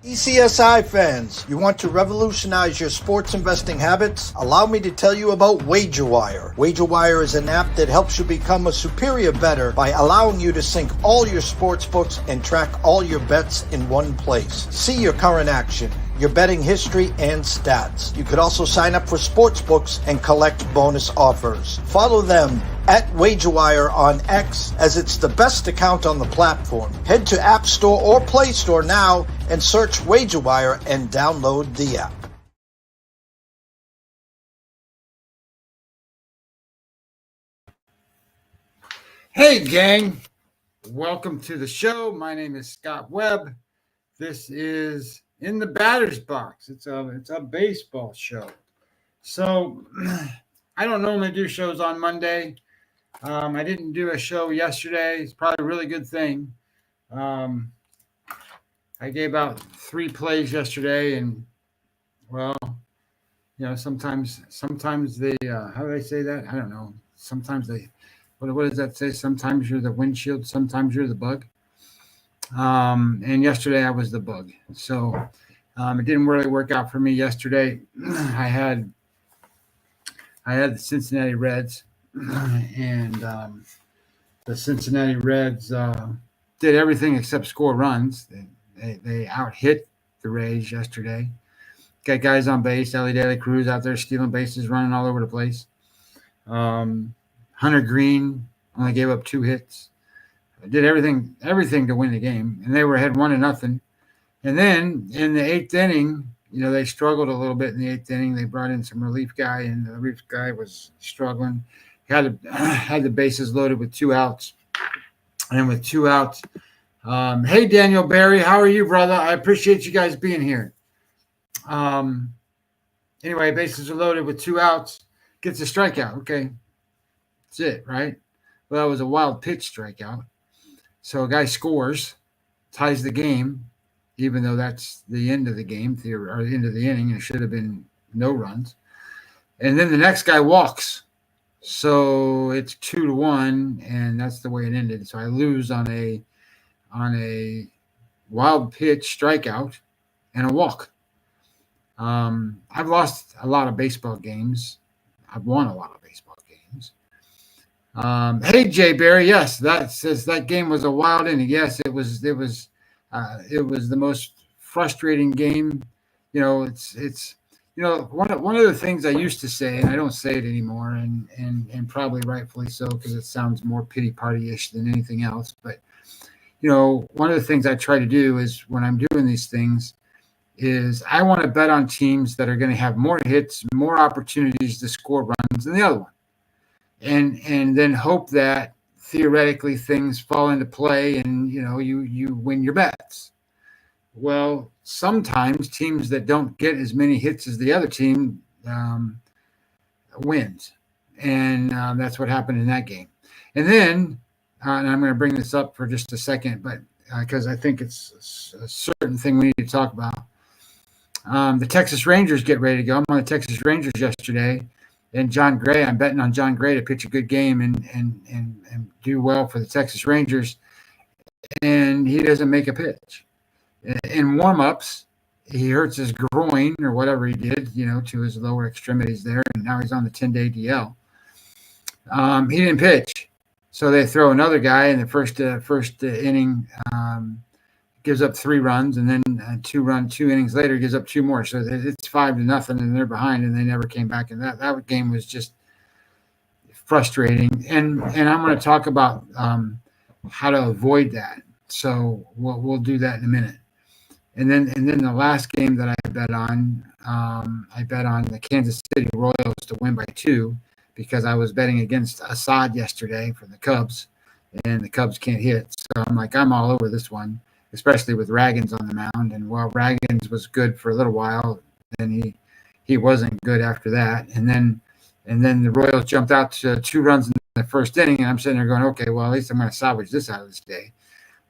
TPCSI fans, you want to revolutionize your sports investing habits? Allow me to tell you about WagerWire. WagerWire is an app that helps you become a superior bettor by allowing you to sync all your sports books and track all your bets in one place. See your current action, your betting history, and stats. You could also sign up for sports books and collect bonus offers. Follow them at WagerWire on X, as it's the best account on the platform. Head to App Store or Play Store now and search WagerWire and download the app. Hey gang, welcome to the show. My name is Scott Webb. This is In the Batter's Box. It's a baseball show. So I don't normally do shows on Monday. I didn't do a show yesterday. It's probably a really good thing. I gave out 3 plays yesterday, and well, you know, sometimes they how do they say that? I don't know. Sometimes they what does that say? Sometimes you're the windshield, sometimes you're the bug. And yesterday I was the bug. So it didn't really work out for me yesterday. I had the Cincinnati Reds, and the Cincinnati Reds did everything except score runs. They out-hit the Rays yesterday. Got guys on base. Ellie De La Cruz out there stealing bases, running all over the place. Hunter Green only gave up 2 hits. Did everything to win the game, and they were ahead 1-0. And then in the 8th inning, you know, they struggled a little bit in the 8th inning. They brought in some relief guy, and the relief guy was struggling. Had the bases loaded with 2 outs, and with 2 outs, hey Daniel Barry, how are you, brother? I appreciate you guys being here. Anyway, bases are loaded with 2 outs, gets a strikeout. Okay, that's it, right? Well, that was a wild pitch strikeout. So a guy scores, ties the game, even though that's the end of the game, or the end of the inning. It should have been no runs. And then the next guy walks. So it's 2-1, and that's the way it ended. So I lose on a wild pitch strikeout and a walk. I've lost a lot of baseball games. I've won a lot of baseball games. Hey Jay Barry, yes, that says that game was a wild inning. Yes, it was the most frustrating game. You know, it's you know, one of the things I used to say, and I don't say it anymore, and probably rightfully so, because it sounds more pity party-ish than anything else. But you know, one of the things I try to do is when I'm doing these things is I want to bet on teams that are going to have more hits, more opportunities to score runs than the other one. And then hope that theoretically things fall into play and, you know, you win your bets. Well, sometimes teams that don't get as many hits as the other team wins. And that's what happened in that game. And then, and I'm going to bring this up for just a second, but because I think it's a certain thing we need to talk about. The Texas Rangers get ready to go. I'm on the Texas Rangers yesterday. And John Gray, I'm betting on John Gray to pitch a good game and do well for the Texas Rangers. And he doesn't make a pitch. In warm-ups, he hurts his groin or whatever he did, you know, to his lower extremities there. And now he's on the 10-day DL. He didn't pitch. So they throw another guy in the first inning, gives up 3 runs, and then 2 innings later gives up 2 more. So it's 5-0, and they're behind, and they never came back. And that game was just frustrating. And I'm going to talk about how to avoid that. So we'll do that in a minute. And then the last game that I bet on the Kansas City Royals to win by 2, because I was betting against Assad yesterday for the Cubs, and the Cubs can't hit. So I'm all over this one, especially with Raggins on the mound. And while Raggins was good for a little while, then he wasn't good after that. And then the Royals jumped out to 2 runs in the first inning, and I'm sitting there going, okay, well, at least I'm going to salvage this out of this day.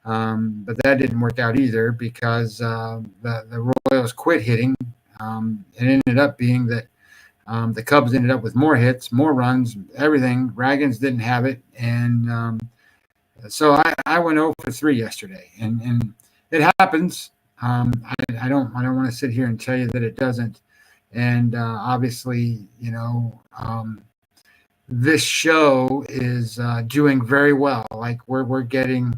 But that didn't work out either, because the Royals quit hitting. It ended up being that the Cubs ended up with more hits, more runs, everything. Raggins didn't have it. And so I went 0 for 3 yesterday. And it happens. I don't want to sit here and tell you that it doesn't. And obviously, this show is doing very well. Like we're getting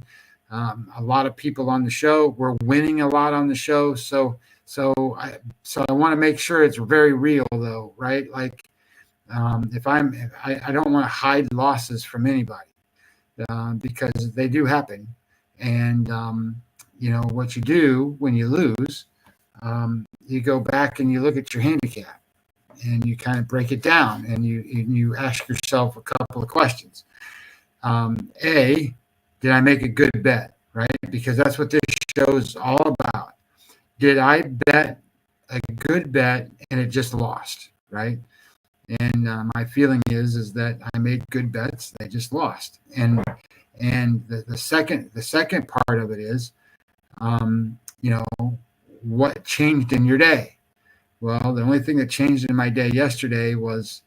a lot of people on the show. We're winning a lot on the show. So I want to make sure it's very real, though, right? Like I don't want to hide losses from anybody because they do happen. And what you do when you lose, you go back and you look at your handicap. And you kind of break it down, and you ask yourself a couple of questions. A, did I make a good bet, right? Because that's what this show is all about. Did I bet a good bet and it just lost, right? And my feeling is that I made good bets, they just lost. And the second part of it is, what changed in your day? Well, the only thing that changed in my day yesterday was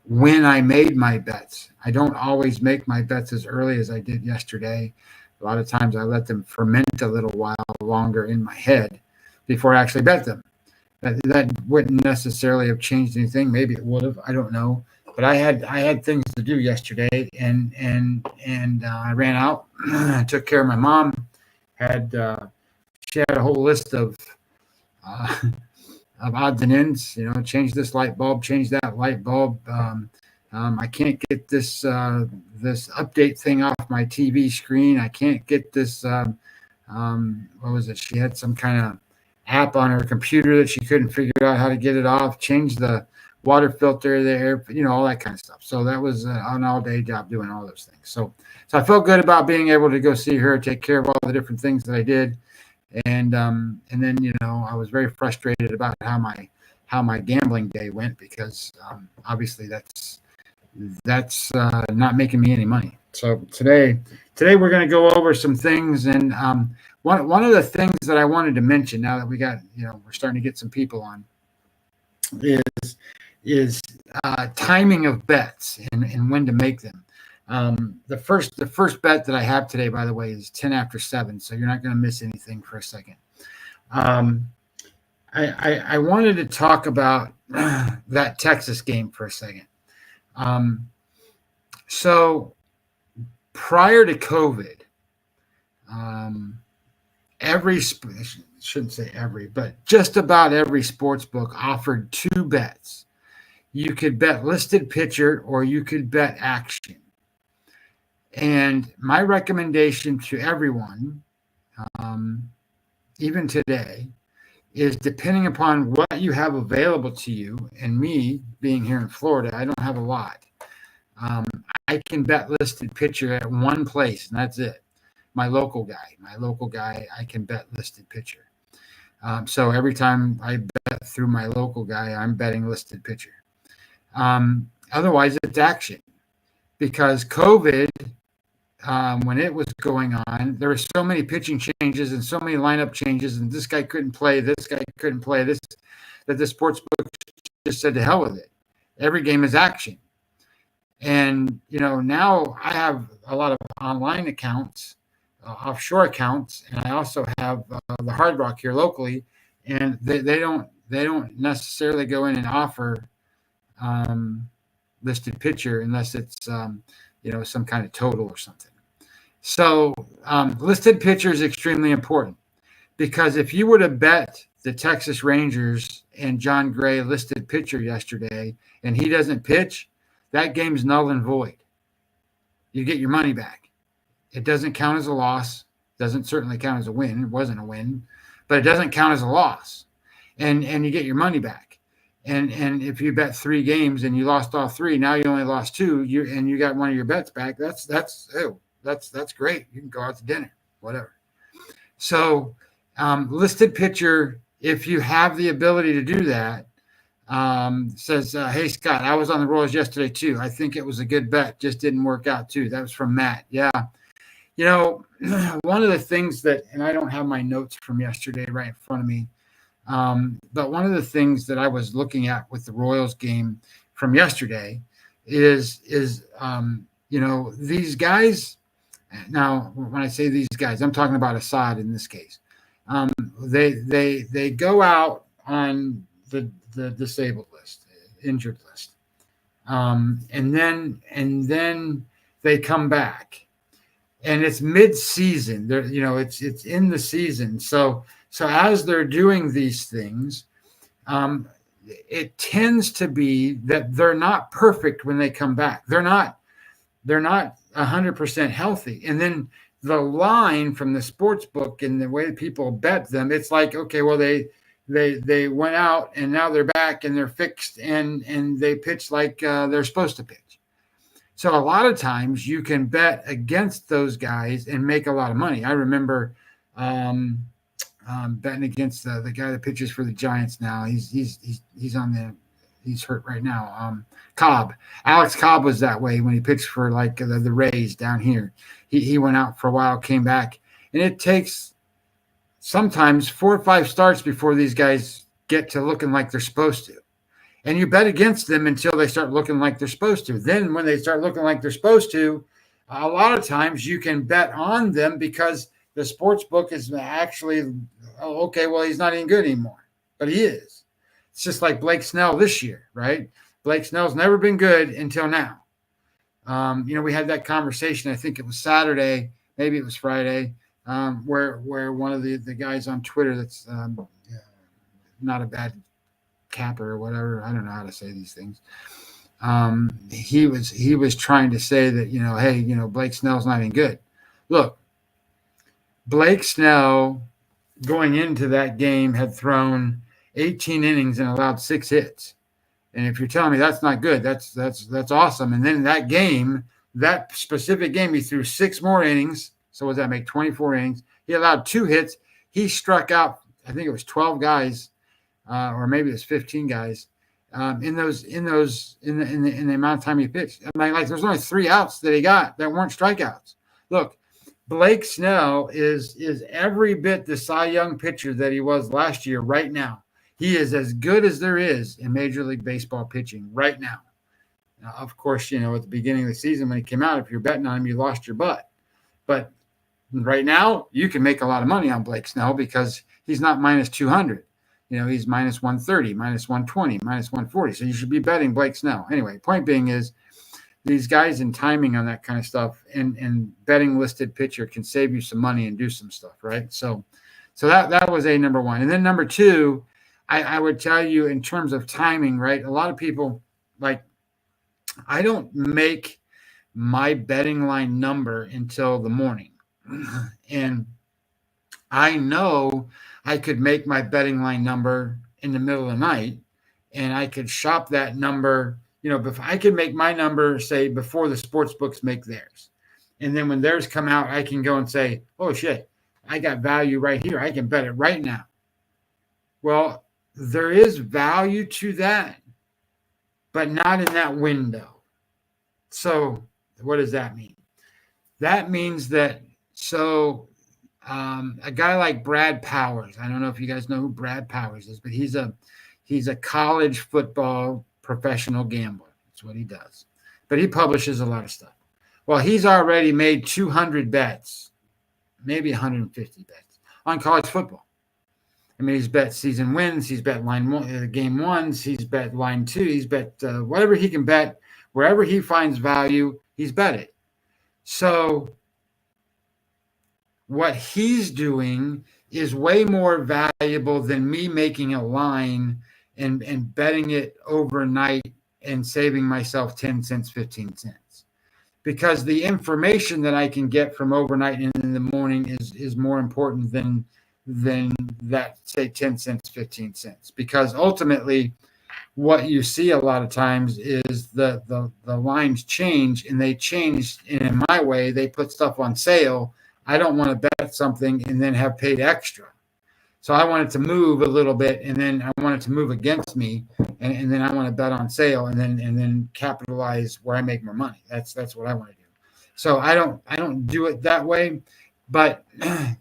when I made my bets. I don't always make my bets as early as I did yesterday. A lot of times I let them ferment a little while longer in my head before I actually bet them. That wouldn't necessarily have changed anything. Maybe it would have. I don't know. But I had things to do yesterday, and I ran out. I took care of my mom. She had a whole list of odds and ends. Change this light bulb, change that light bulb. I can't get this update thing off my TV screen. I can't get this. What was it? She had some kind of app on her computer that she couldn't figure out how to get it off. Change the water filter, there, all that kind of stuff. So that was an all-day job doing all those things. So I felt good about being able to go see her, take care of all the different things that I did. And then I was very frustrated about how my gambling day went because obviously that's not making me any money. So today we're going to go over some things, and one of the things that I wanted to mention now that we got we're starting to get some people on is timing of bets and when to make them. The first bet that I have today, by the way, is 10 after 7, so you're not going to miss anything for a second. I wanted to talk about that Texas game for a second. So prior to COVID, shouldn't say every, but just about every sports book offered 2 bets. You could bet listed pitcher or you could bet action. And my recommendation to everyone, even today, is depending upon what you have available to you, and me being here in Florida, I don't have a lot. I can bet listed pitcher at one place, and that's it. My local guy, I can bet listed pitcher. So every time I bet through my local guy, I'm betting listed pitcher. Otherwise, it's action. Because COVID, when it was going on, there were so many pitching changes and so many lineup changes, and this guy couldn't play, this guy couldn't play, this, that the sports book just said to hell with it. Every game is action. And, now I have a lot of online accounts, offshore accounts, and I also have the Hard Rock here locally, and they don't necessarily go in and offer listed pitcher unless it's some kind of total or something. So listed pitcher is extremely important because if you were to bet the Texas Rangers and John Gray listed pitcher yesterday and he doesn't pitch, that game's null and void. You get your money back. It doesn't count as a loss. Doesn't certainly count as a win. It wasn't a win, but it doesn't count as a loss. And you get your money back. And if you bet 3 games and you lost all 3, now you only lost 2, and you got one of your bets back. That's great. You can go out to dinner, whatever. So listed pitcher, if you have the ability to do that, says, hey, Scott, I was on the Royals yesterday too. I think it was a good bet. Just didn't work out too. That was from Matt. Yeah. One of the things that, and I don't have my notes from yesterday right in front of me, but one of the things that I was looking at with the Royals game from yesterday is these guys, Now, when I say these guys, I'm talking about Assad in this case. They go out on the disabled list, injured list, and then they come back, and it's mid-season. It's in the season. So as they're doing these things, it tends to be that they're not perfect when they come back. They're not 100% healthy. And then the line from the sports book and the way people bet them, it's like, okay, well, they went out and now they're back and they're fixed and they pitch like they're supposed to pitch. So a lot of times you can bet against those guys and make a lot of money. I remember betting against the guy that pitches for the Giants now. He's hurt right now. Cobb. Alex Cobb was that way when he pitched for like the Rays down here. He went out for a while, came back, and it takes sometimes 4 or 5 starts before these guys get to looking like they're supposed to. And you bet against them until they start looking like they're supposed to. Then when they start looking like they're supposed to, a lot of times you can bet on them because the sports book is actually, okay, well, he's not even good anymore, but he is. It's just like Blake Snell this year, right? Blake Snell's never been good until now. We had that conversation. I think it was Saturday, maybe it was Friday, where one of the guys on Twitter that's not a bad capper or whatever. I don't know how to say these things. He was trying to say that, hey, Blake Snell's not even good. Look, Blake Snell going into that game had thrown 18 innings and allowed 6 hits. And if you're telling me that's not good, that's awesome. And then that specific game, he threw 6 more innings. So what does that make? 24 innings. He allowed 2 hits. He struck out, I think it was 12 guys, or maybe it was 15 guys, in the amount of time he pitched. I mean, like there's only 3 outs that he got that weren't strikeouts. Look, Blake Snell is every bit the Cy Young pitcher that he was last year right now. He is as good as there is in Major League Baseball pitching right now. Now, of course, at the beginning of the season when he came out, if you're betting on him, you lost your butt. But right now, you can make a lot of money on Blake Snell because he's not minus 200. He's minus 130, minus 120, minus 140. So you should be betting Blake Snell. Anyway, point being is these guys in timing on that kind of stuff and betting listed pitcher can save you some money and do some stuff, right? So that was a number one. And then number 2, I would tell you in terms of timing, right? A lot of people, like, I don't make my betting line number until the morning. And I know I could make my betting line number in the middle of the night and I could shop that number. If I could make my number, say, before the sports books make theirs. And then when theirs come out, I can go and say, oh, shit, I got value right here. I can bet it right now. Well, there is value to that, but not in that window. So what does that mean? That means that, a guy like Brad Powers, I don't know if you guys know who Brad Powers is, but he's a college football professional gambler. That's what he does. But he publishes a lot of stuff. Well, he's already made 200 bets, maybe 150 bets on college football. I mean, he's bet season wins, he's bet line one, game ones, he's bet line 2, he's bet whatever he can bet, wherever he finds value, he's bet it. So what he's doing is way more valuable than me making a line and betting it overnight and saving myself 10 cents, 15 cents. Because the information that I can get from overnight and in the morning is more important than that, say, 10 cents, 15 cents. Because ultimately, what you see a lot of times is the lines change, and they change. And in my way, they put stuff on sale. I don't want to bet something and then have paid extra. So I want it to move a little bit, and then I want it to move against me, and then I want to bet on sale, and then capitalize where I make more money. That's what I want to do. So I don't do it that way, but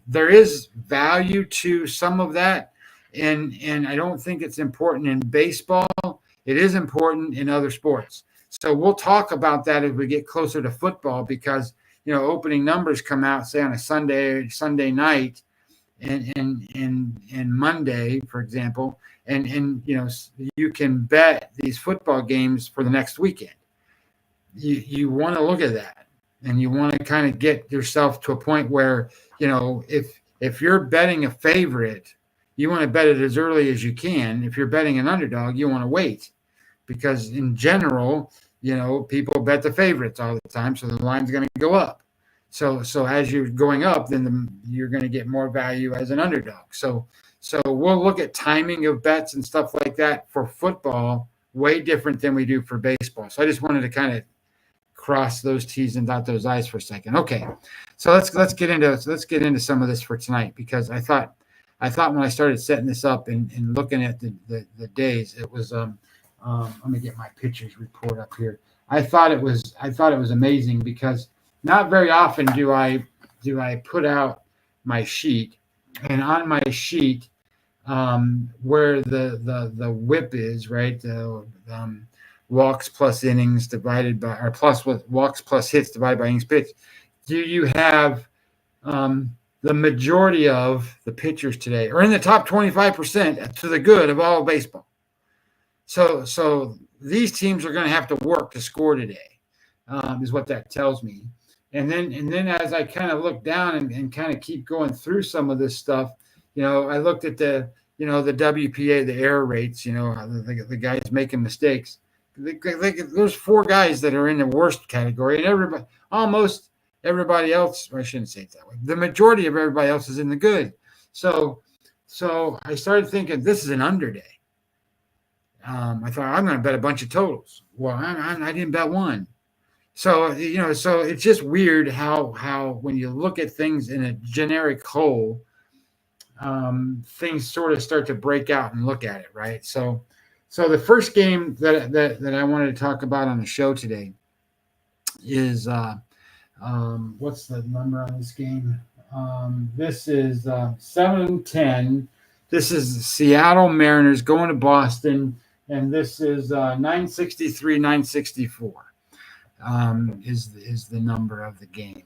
there is value to some of that, and I don't think it's important in baseball. It is important in other sports. So we'll talk about that as we get closer to football, because opening numbers come out, say on a Sunday night, and Monday, for example, and you can bet these football games for the next weekend. You want to look at that, and you want to kind of get yourself to a point where, if you're betting a favorite, you want to bet it as early as you can. If you're betting an underdog, you want to wait, because in general, people bet the favorites all the time, so the line's going to go up. So as you're going up, then you're going to get more value as an underdog. So we'll look at timing of bets and stuff like that for football, way different than we do for baseball. So I just wanted to kind of cross those T's and dot those I's for a second. Okay, so let's get into some of this for tonight, because I thought when I started setting this up and looking at the days, it was let me get my pitchers report up here. I thought it was amazing, because not very often do I put out my sheet, and on my sheet, where the whip is, right, the walks plus innings divided by, or plus with walks plus hits divided by innings pitched, do you have the majority of the pitchers today are in the top 25% to the good of all baseball. So these teams are going to have to work to score today, is what that tells me. And then as I kind of look down and kind of keep going through some of this stuff, I looked at the WPA, the error rates, the guys making mistakes. There's 4 guys that are in the worst category, and almost everybody else, or I shouldn't say it that way, the majority of everybody else is in the good. So I started thinking, this is an under day. I thought, I'm going to bet a bunch of totals. Well, I didn't bet one. So so it's just weird how when you look at things in a generic whole, things sort of start to break out and look at it, right? So the first game that I wanted to talk about on the show today is what's the number on this game? This is 7-10. This is Seattle Mariners going to Boston, and this is 963-964 is the number of the game.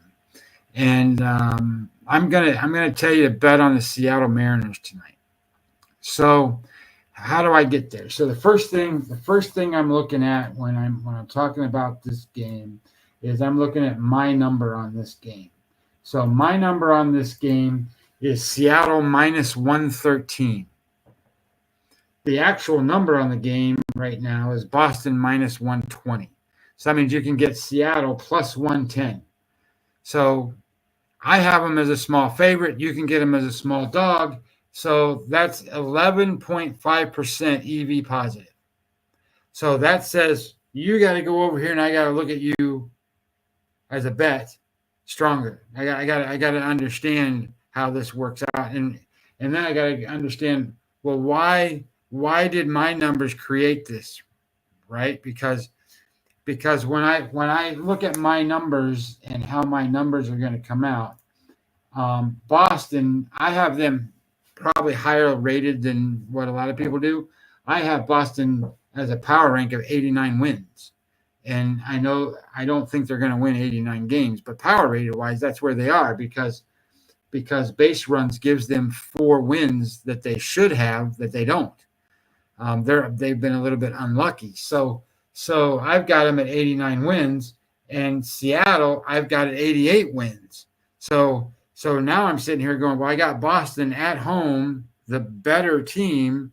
And I'm gonna tell you to bet on the Seattle Mariners tonight. So how do I get there? So the first thing I'm looking at when I'm talking about this game is I'm looking at my number on this game. So my number on this game is Seattle minus 113. The actual number on the game right now is Boston minus 120. So that means you can get Seattle plus 110. So I have them as a small favorite. You can get them as a small dog. So that's 11.5% EV positive. So that says you got to go over here and I got to look at you as a bet stronger. I got to understand how this works out. And then I got to understand, well, why did my numbers create this, right? Because when I look at my numbers and how my numbers are going to come out, Boston, I have them probably higher rated than what a lot of people do. I have Boston as a power rank of 89 wins. And I don't think they're going to win 89 games, but power rated wise, that's where they are because base runs gives them 4 wins that they should have that they don't. They've been a little bit unlucky. So I've got them at 89 wins, and Seattle, I've got at 88 wins. So now I'm sitting here going, well, I got Boston at home, the better team,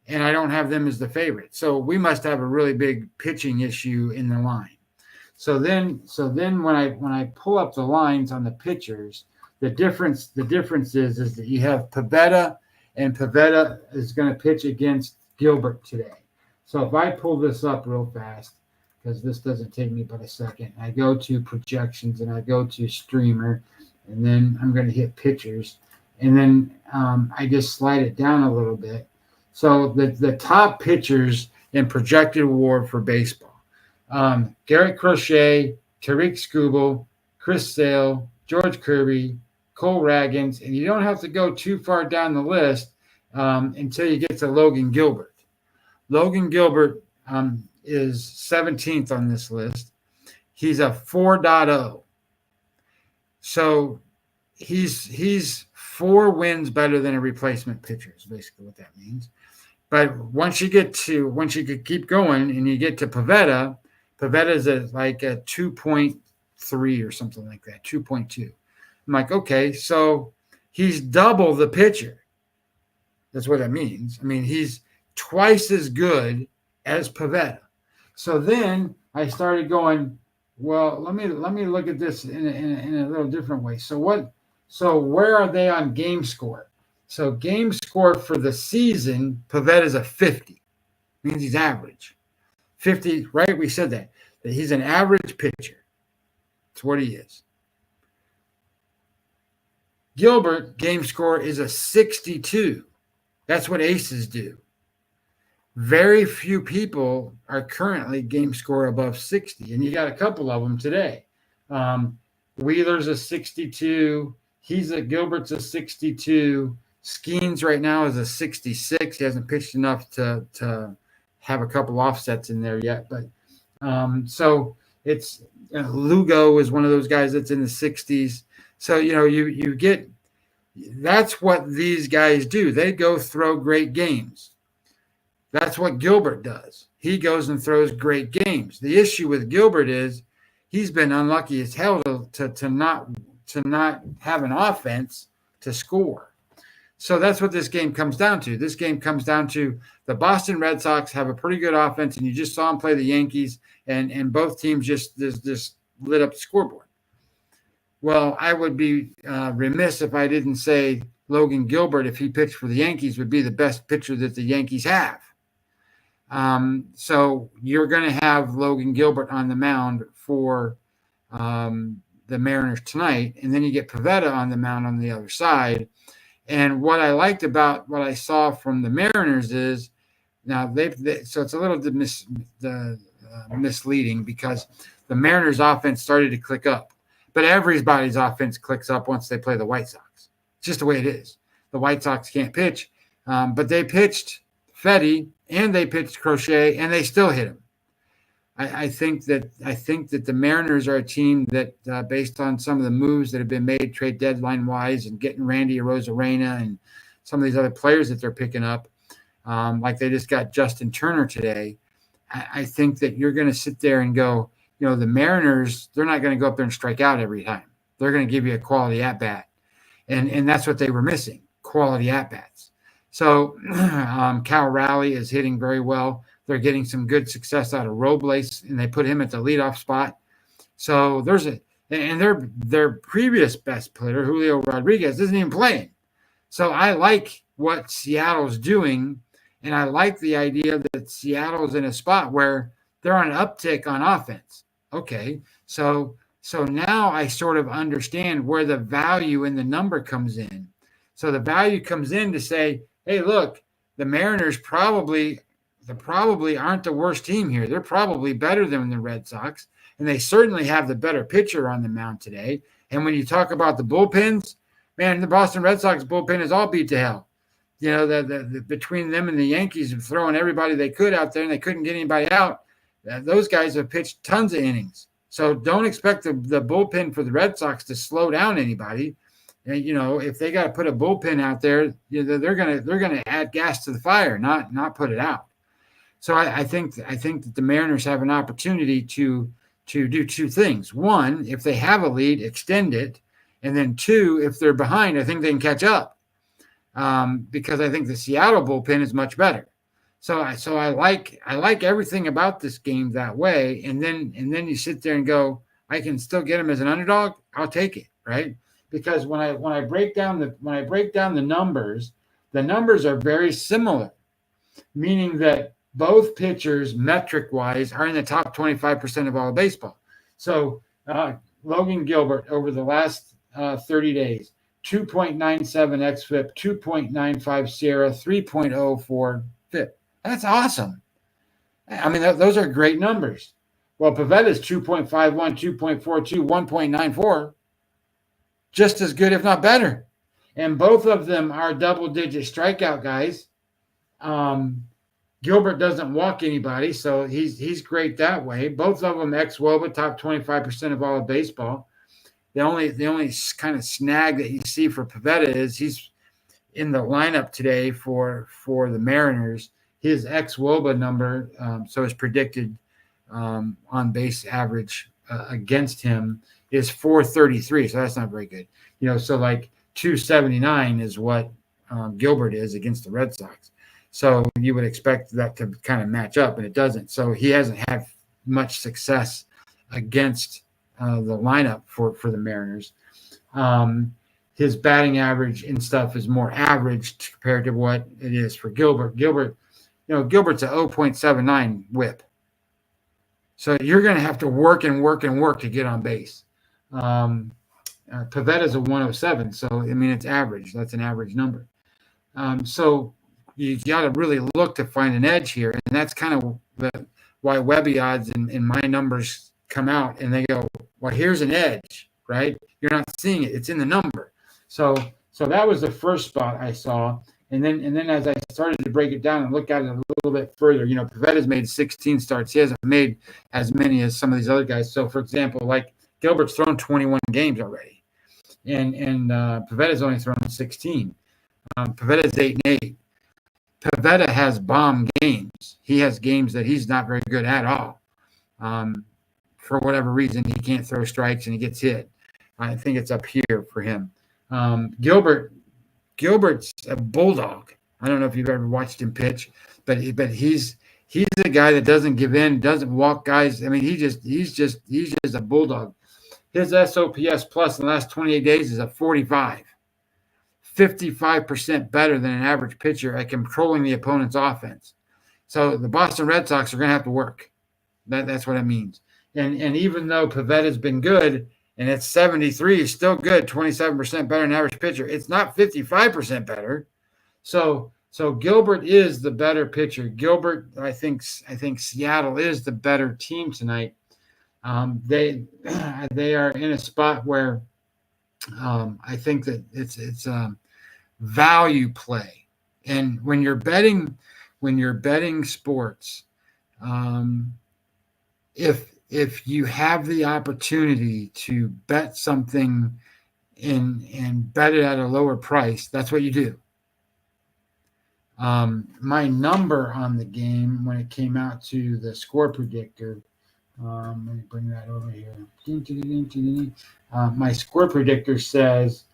and I don't have them as the favorite. So we must have a really big pitching issue in the line. So then when I pull up the lines on the pitchers, the difference is that you have Pivetta, and Pivetta is going to pitch against Gilbert today. So if I pull this up real fast, because this doesn't take me but a second, I go to projections and I go to streamer, and then I'm going to hit pitchers, and then I just slide it down a little bit. So the top pitchers in projected WAR for baseball: Garrett Crochet, Tariq Skubal, Chris Sale, George Kirby, Cole Ragans, and you don't have to go too far down the list until you get to Logan Gilbert. Logan Gilbert is 17th on this list. He's a 4.0. So he's 4 wins better than a replacement pitcher is basically what that means. But once you could keep going and you get to Pivetta is like a 2.3 or something like that, 2.2. I'm like, okay, so he's double the pitcher. That's what that means. I mean, he's twice as good as Pivetta. So then I started going, well, let me look at this in a little different way. So where are they on game score? So game score for the season, Pavetta's a 50. Means he's average. 50, right? We said that he's an average pitcher. That's what he is. Gilbert, game score is a 62. That's what aces do. Very few people are currently game score above 60, and you got a couple of them today. Wheeler's a 62. Gilbert's a 62. Skeens right now is a 66. He hasn't pitched enough to have a couple offsets in there yet, but so it's Lugo is one of those guys that's in the 60s. So you get that's what these guys do. They go throw great games. That's what Gilbert does. He goes and throws great games. The issue with Gilbert is he's been unlucky as hell to not have an offense to score. So that's what this game comes down to. This game comes down to the Boston Red Sox have a pretty good offense, and you just saw them play the Yankees, and both teams just lit up the scoreboard. Well, I would be remiss if I didn't say Logan Gilbert, if he pitched for the Yankees, would be the best pitcher that the Yankees have. So you're going to have Logan Gilbert on the mound for the Mariners tonight, and then you get Pivetta on the mound on the other side. And what I liked about what I saw from the Mariners is now so it's a little misleading because the Mariners offense started to click up, but everybody's offense clicks up once they play the White Sox. It's just the way it is. The White Sox can't pitch, but they pitched Fetty and they pitched Crochet and they still hit him. I think that the Mariners are a team that, based on some of the moves that have been made trade deadline wise and getting Randy Arozarena and some of these other players that they're picking up, like they just got Justin Turner today. I think that you're going to sit there and go, the Mariners, they're not going to go up there and strike out every time. They're going to give you a quality at bat, and that's what they were missing, quality at bats. So Cal Raleigh is hitting very well. They're getting some good success out of Robles, and they put him at the leadoff spot. So their previous best player, Julio Rodriguez, isn't even playing. So I like what Seattle's doing, and I like the idea that Seattle's in a spot where they're on an uptick on offense. Okay, so now I sort of understand where the value in the number comes in. So the value comes in to say, hey, look, the Mariners probably aren't the worst team here. They're probably better than the Red Sox, and they certainly have the better pitcher on the mound today. And when you talk about the bullpens, man, the Boston Red Sox bullpen is all beat to hell. The between them and the Yankees throwing everybody they could out there, and they couldn't get anybody out. Those guys have pitched tons of innings. So don't expect the bullpen for the Red Sox to slow down anybody. And, if they got to put a bullpen out there, they're gonna add gas to the fire, not put it out. So I think that the Mariners have an opportunity to do two things. One, if they have a lead, extend it, and then two, if they're behind, I think they can catch up, because I think the Seattle bullpen is much better. So I like everything about this game that way. And then you sit there and go, I can still get them as an underdog. I'll take it, right? Because when I break down the numbers are very similar, meaning that both pitchers, metric-wise, are in the top 25% of all of baseball. So Logan Gilbert over the last 30 days, 2.97 xFIP, 2.95 Sierra, 3.04 FIP. That's awesome. I mean, those are great numbers. Well, Pavetta's 2.51, 2.42, 1.94, just as good, if not better. And both of them are double-digit strikeout guys. Gilbert doesn't walk anybody, so he's great that way. Both of them ex-WOBA, top 25% of all of baseball. The only kind of snag that you see for Pivetta is he's in the lineup today for the Mariners. His ex-WOBA number, so his predicted on base average against him is 433. So that's not very good. So like 279 is what Gilbert is against the Red Sox. So you would expect that to kind of match up, and it doesn't. So he hasn't had much success against the lineup for the Mariners. His batting average and stuff is more average compared to what it is for Gilbert. Gilbert's a 0.79 whip. So you're going to have to work and work and work to get on base. Pivetta's a 107, so it's average. That's an average number. So you got to really look to find an edge here, and that's kind of why Webby odds and my numbers come out, and they go, well, here's an edge, right? You're not seeing it; it's in the number. So that was the first spot I saw, and then as I started to break it down and look at it a little bit further, Pivetta's made 16 starts. He hasn't made as many as some of these other guys. So, for example, like Gilbert's thrown 21 games already, and Pivetta's only thrown 16. Pivetta's 8-8. Pivetta has bomb games. He has games that he's not very good at all. For whatever reason, he can't throw strikes and he gets hit. I think it's up here for him. Gilbert's a bulldog. I don't know if you've ever watched him pitch, but he's a guy that doesn't give in, doesn't walk guys. He's just a bulldog. His SOPS plus in the last 28 days is a 45. 55% better than an average pitcher at controlling the opponent's offense. So the Boston Red Sox are going to have to work. That's what it means. And even though Pivetta's been good, and it's 73 is still good, 27% better than average pitcher, it's not 55% better. So Gilbert is the better pitcher. Gilbert, I think Seattle is the better team tonight. They are in a spot where I think that it's value play, and when you're betting sports, if you have the opportunity to bet something and bet it at a lower price, that's what you do. My number on the game when it came out to the score predictor, let me bring that over here. My score predictor says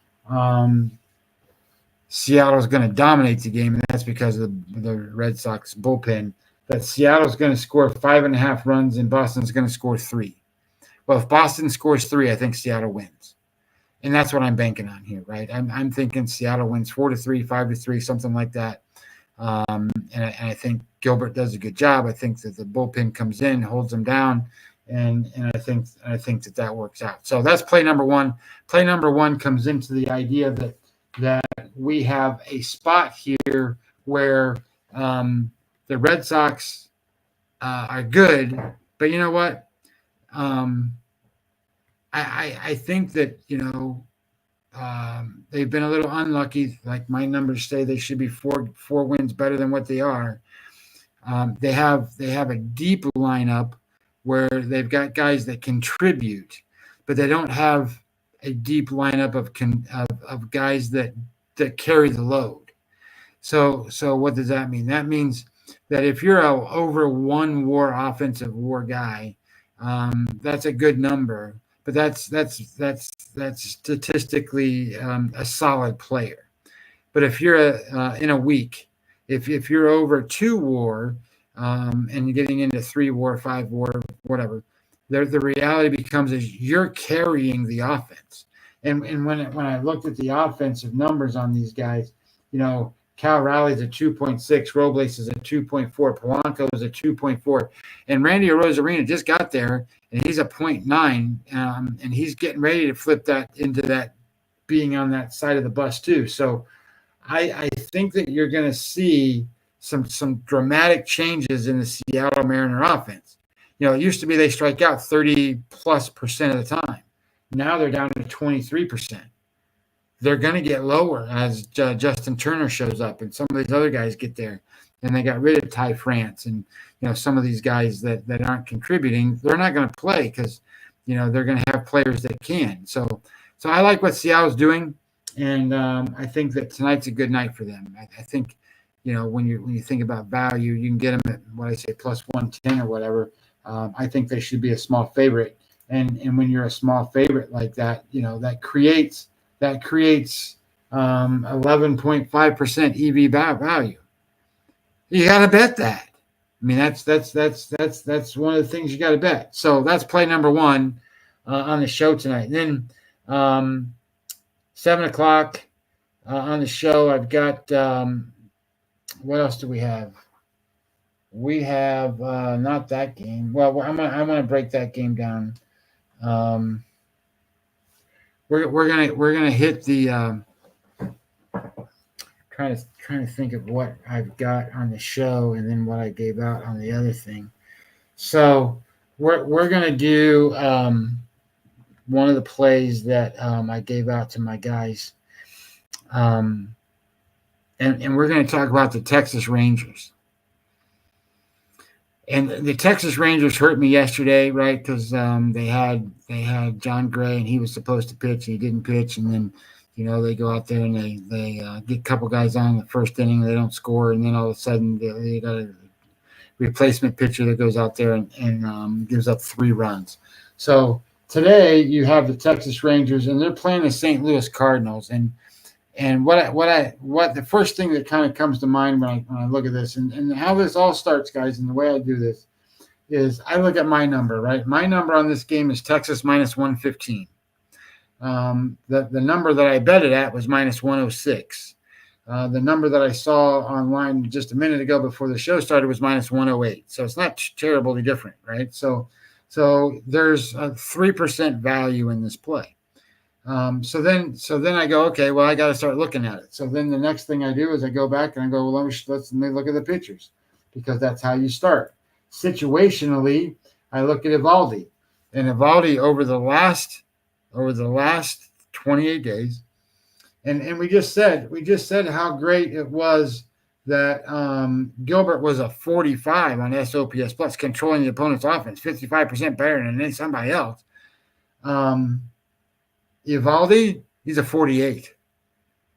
Seattle's going to dominate the game, and that's because of the Red Sox bullpen. That Seattle's going to score 5.5 runs and Boston's going to score 3. Well, if Boston scores 3, I think Seattle wins. And that's what I'm banking on here, right? I'm thinking Seattle wins 4-3, 5-3, something like that. And I think Gilbert does a good job. I think that the bullpen comes in, holds them down, and I think that works out. So that's play number one. Play number one comes into the idea that we have a spot here where the Red Sox are good, but you know what? I think that they've been a little unlucky. Like my numbers say, they should be four wins better than what they are. They have a deep lineup where they've got guys that contribute, but they don't have a deep lineup of guys that carry the load. So what does that mean? That means that if you're a over 1 WAR offensive WAR guy, that's a good number, but that's statistically a solid player. But if you're in a week, if you're over 2 WAR and getting into 3 WAR, 5 WAR, whatever, the reality becomes is you're carrying the offense. And when I looked at the offensive numbers on these guys, Cal Riley's a 2.6, Robles is a 2.4, Polanco is a 2.4, and Randy Arozarena just got there, and he's a 0.9, and he's getting ready to flip that into that being on that side of the bus too. So I think that you're going to see some dramatic changes in the Seattle Mariner offense. It used to be they strike out 30+% of the time. Now they're down to 23%. They're going to get lower as Justin Turner shows up and some of these other guys get there. And they got rid of Ty France and, some of these guys that aren't contributing, they're not going to play because, they're going to have players that can. So I like what Seattle's doing, and I think that tonight's a good night for them. I think, when you think about value, you can get them at what I say plus 110 or whatever. I think they should be a small favorite, and when you're a small favorite like that, that creates 11.5% EV value. You got to bet that. I mean, that's one of the things you got to bet. So that's play number one on the show tonight. And then 7:00 on the show, I've got what else do we have? We have not that game. Well, I'm gonna break that game down. We're gonna hit the trying to think of what I've got on the show and then what I gave out on the other thing. So we're gonna do one of the plays that I gave out to my guys, and we're gonna talk about the Texas Rangers. And the Texas Rangers hurt me yesterday, right? Because they had John Gray and he was supposed to pitch and he didn't pitch, and then they go out there and they get a couple guys on in the first inning, they don't score, and then all of a sudden they got a replacement pitcher that goes out there and gives up 3 runs. So today you have the Texas Rangers and they're playing the St. Louis Cardinals, and what the first thing that kind of comes to mind when I look at this and how this all starts, guys, and the way I do this is I look at my number, right? My number on this game is Texas minus 115. The number that I bet it at was minus 106. The number that I saw online just a minute ago before the show started was minus 108. So it's not terribly different, right? So there's a 3% value in this play. So then I go, okay, well, I got to start looking at it. So then the next thing I do is I go back and I go, well, let me look at the pitchers, because that's how you start. Situationally, I look at Eovaldi, and Eovaldi over the last 28 days, and we just said how great it was that Gilbert was a 45 on SOPS plus, controlling the opponent's offense, 55% better than somebody else. Eovaldi, he's a 48.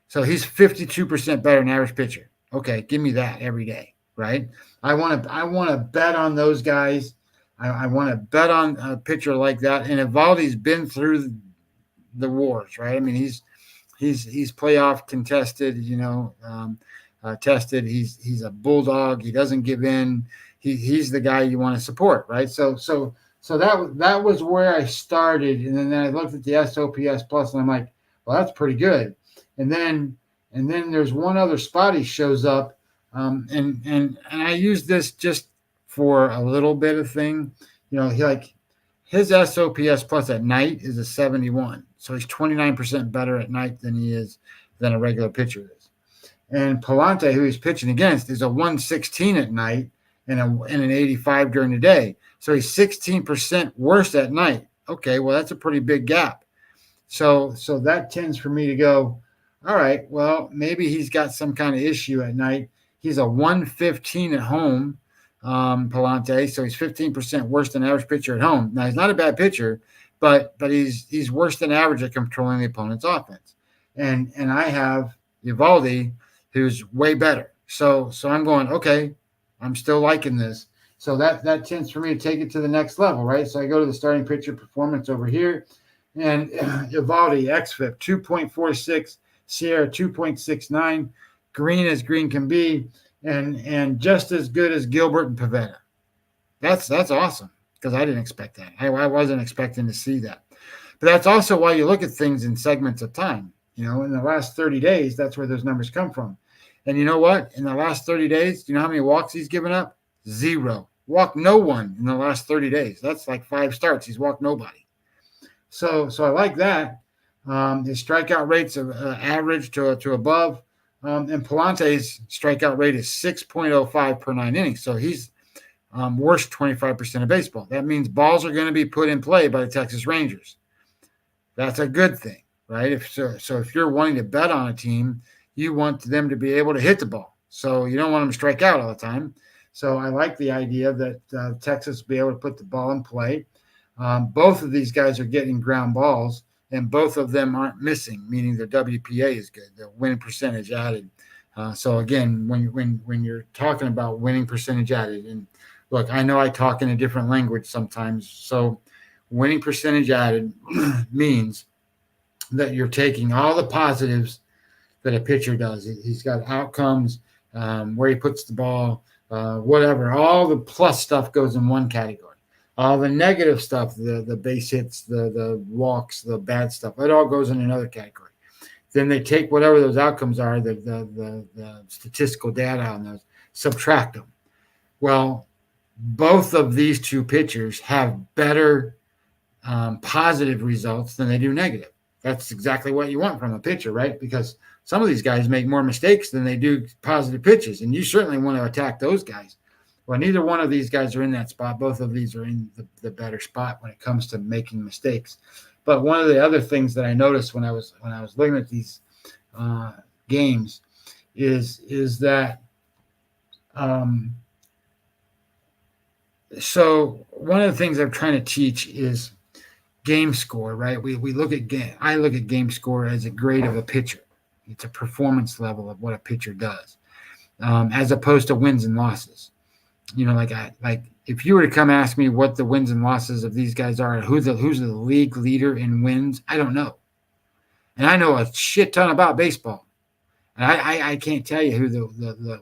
So he's 52% better than average pitcher. Okay, give me that every day, right? I want to bet on those guys. I want to bet on a pitcher like that. And Eovaldi's been through the wars, right? I mean, he's playoff contested, tested. He's a bulldog. He doesn't give in. He's the guy you want to support, right? So that was where I started, and then I looked at the SOPS plus, and I'm like, well, that's pretty good. And then there's one other spot he shows up, and I use this just for a little bit of thing. His SOPS plus at night is a 71, so he's 29% better at night than a regular pitcher is. And Palante, who he's pitching against, is a 116 at night and an 85 during the day. So he's 16% worse at night. Okay, well, that's a pretty big gap. So that tends for me to go, all right, well, maybe he's got some kind of issue at night. He's a 115 at home, Palante, so he's 15% worse than average pitcher at home. Now, he's not a bad pitcher, but he's worse than average at controlling the opponent's offense. And I have Eovaldi, who's way better. So I'm going, okay, I'm still liking this. So that tends for me to take it to the next level, right? So I go to the starting pitcher performance over here, and Eovaldi, XFIP, 2.46, Sierra, 2.69, green as green can be, and just as good as Gilbert and Pivetta. That's awesome, because I didn't expect that. I wasn't expecting to see that. But that's also why you look at things in segments of time. In the last 30 days, that's where those numbers come from. And you know what? In the last 30 days, do you know how many walks he's given up? 0. Walked no one in the last 30 days. That's like 5 starts. He's walked nobody. So I like that. His strikeout rate's average to above. And Palante's strikeout rate is 6.05 per 9 innings. So he's worst 25% of baseball. That means balls are going to be put in play by the Texas Rangers. That's a good thing, right? So if you're wanting to bet on a team, you want them to be able to hit the ball. So you don't want them to strike out all the time. So I like the idea that Texas will be able to put the ball in play. Both of these guys are getting ground balls, and both of them aren't missing, meaning their WPA is good, the win percentage added. So again, when you're talking about winning percentage added, and look, I know I talk in a different language sometimes. So winning percentage added means that you're taking all the positives that a pitcher does. He's got outcomes, where he puts the ball, whatever. All the plus stuff goes in one category. All the negative stuff, the base hits, the walks, the bad stuff, it all goes in another category. Then they take whatever those outcomes are, the statistical data on those, subtract them. Well, both of these two pitchers have better positive results than they do negative. That's exactly what you want from a pitcher, right? Because some of these guys make more mistakes than they do positive pitches, and you certainly want to attack those guys. Well, neither one of these guys are in that spot. Both of these are in the better spot when it comes to making mistakes. But one of the other things that I noticed when I was looking at these games is that so one of the things I'm trying to teach is game score, right? We look at I look at game score as a grade of a pitcher. It's a performance level of what a pitcher does, as opposed to wins and losses. You know, like if you were to come ask me what the wins and losses of these guys are, who's the league leader in wins, I don't know. And I know a shit ton about baseball, and I can't tell you who the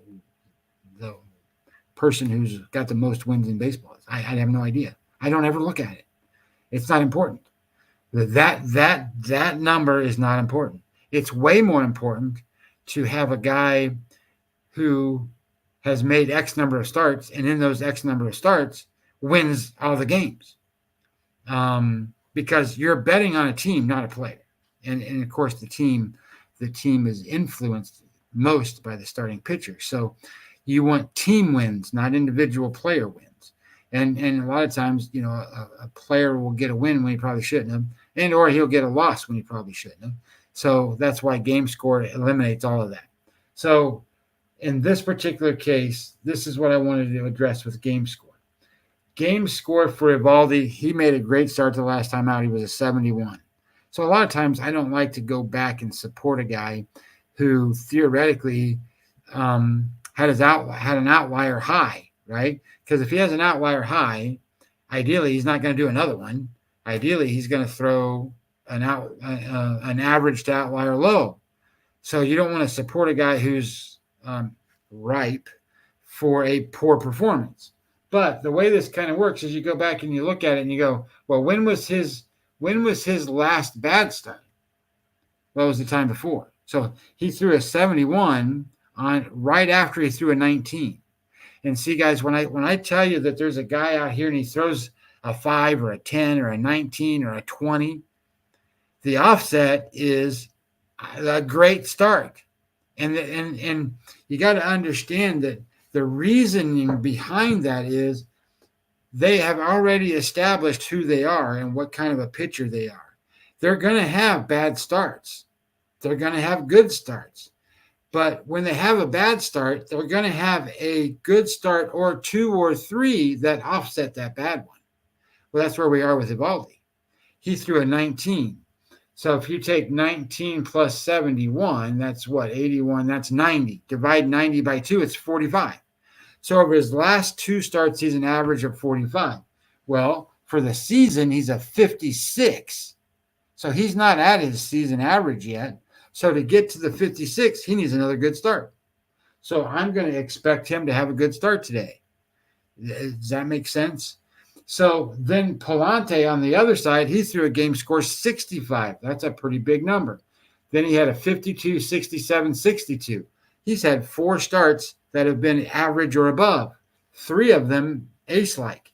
person who's got the most wins in baseball is. I have no idea. I don't ever look at it. It's not important. That number is not important. It's way more important to have a guy who has made X number of starts, and in those X number of starts wins all the games. Because you're betting on a team, not a player. And of course the team is influenced most by the starting pitcher. So you want team wins, not individual player wins. And a lot of times, you know, a player will get a win when he probably shouldn't have, and or he'll get a loss when he probably shouldn't have. So that's why game score eliminates all of that. So in this particular case, this is what I wanted to address with game score. Game score for Eovaldi, he made a great start the last time out. He was a 71. So a lot of times I don't like to go back and support a guy who theoretically had an outlier high, right? Because if he has an outlier high, ideally he's not going to do another one. Ideally, he's going to throw an average to outlier low. So you don't want to support a guy who's ripe for a poor performance. But the way this kind of works is you go back and you look at it and you go, well, when was his last bad start? What was the time before? So he threw a 71 on right after he threw a 19. And see, guys, when I tell you that there's a guy out here and he throws a 5 or a 10 or a 19 or a 20, the offset is a great start. And you got to understand that the reasoning behind that is they have already established who they are and what kind of a pitcher they are. They're going to have bad starts. They're going to have good starts. But when they have a bad start, they're going to have a good start or 2 or 3 that offset that bad one. Well, that's where we are with Eovaldi. He threw a 19. So if you take 19 plus 71, that's what, 81, that's 90. Divide 90 by 2, it's 45. So over his last 2 starts, he's an average of 45. Well, for the season, he's a 56. So he's not at his season average yet. So to get to the 56, he needs another good start. So I'm going to expect him to have a good start today. Does that make sense? So then Palante on the other side, he threw a game score 65. That's a pretty big number. Then he had a 52, 67, 62. He's had 4 starts that have been average or above, 3 of them ace-like.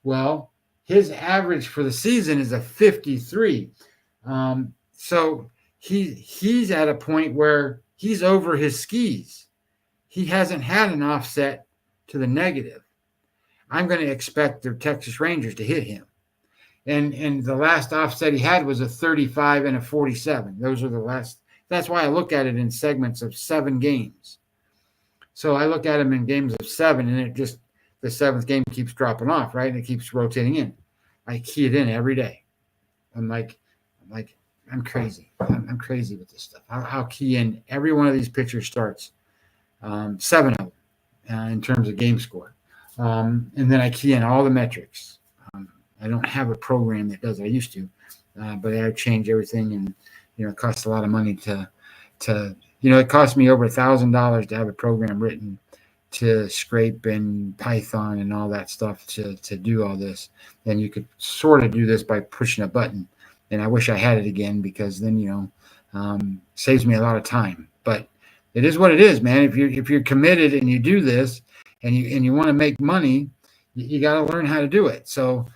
Well, his average for the season is a 53. So he's at a point where he's over his skis. He hasn't had an offset to the negative. I'm going to expect the Texas Rangers to hit him. And the last offset he had was a 35 and a 47. Those are the last. That's why I look at it in segments of 7 games. So I look at him in games of 7, and it just, the 7th game keeps dropping off, right? And it keeps rotating in. I key it in every day. I'm crazy. I'm crazy with this stuff. I'll key in every one of these pitchers starts, 7 of them in terms of game score. And then I key in all the metrics. I don't have a program that does it. I used to, but I change everything, and it costs a lot of money to it cost me over $1,000 to have a program written to scrape and Python and all that stuff to do all this. And you could sort of do this by pushing a button. And I wish I had it again, because then, saves me a lot of time. But it is what it is, man. If you're committed and you do this and you want to make money, you got to learn how to do it. So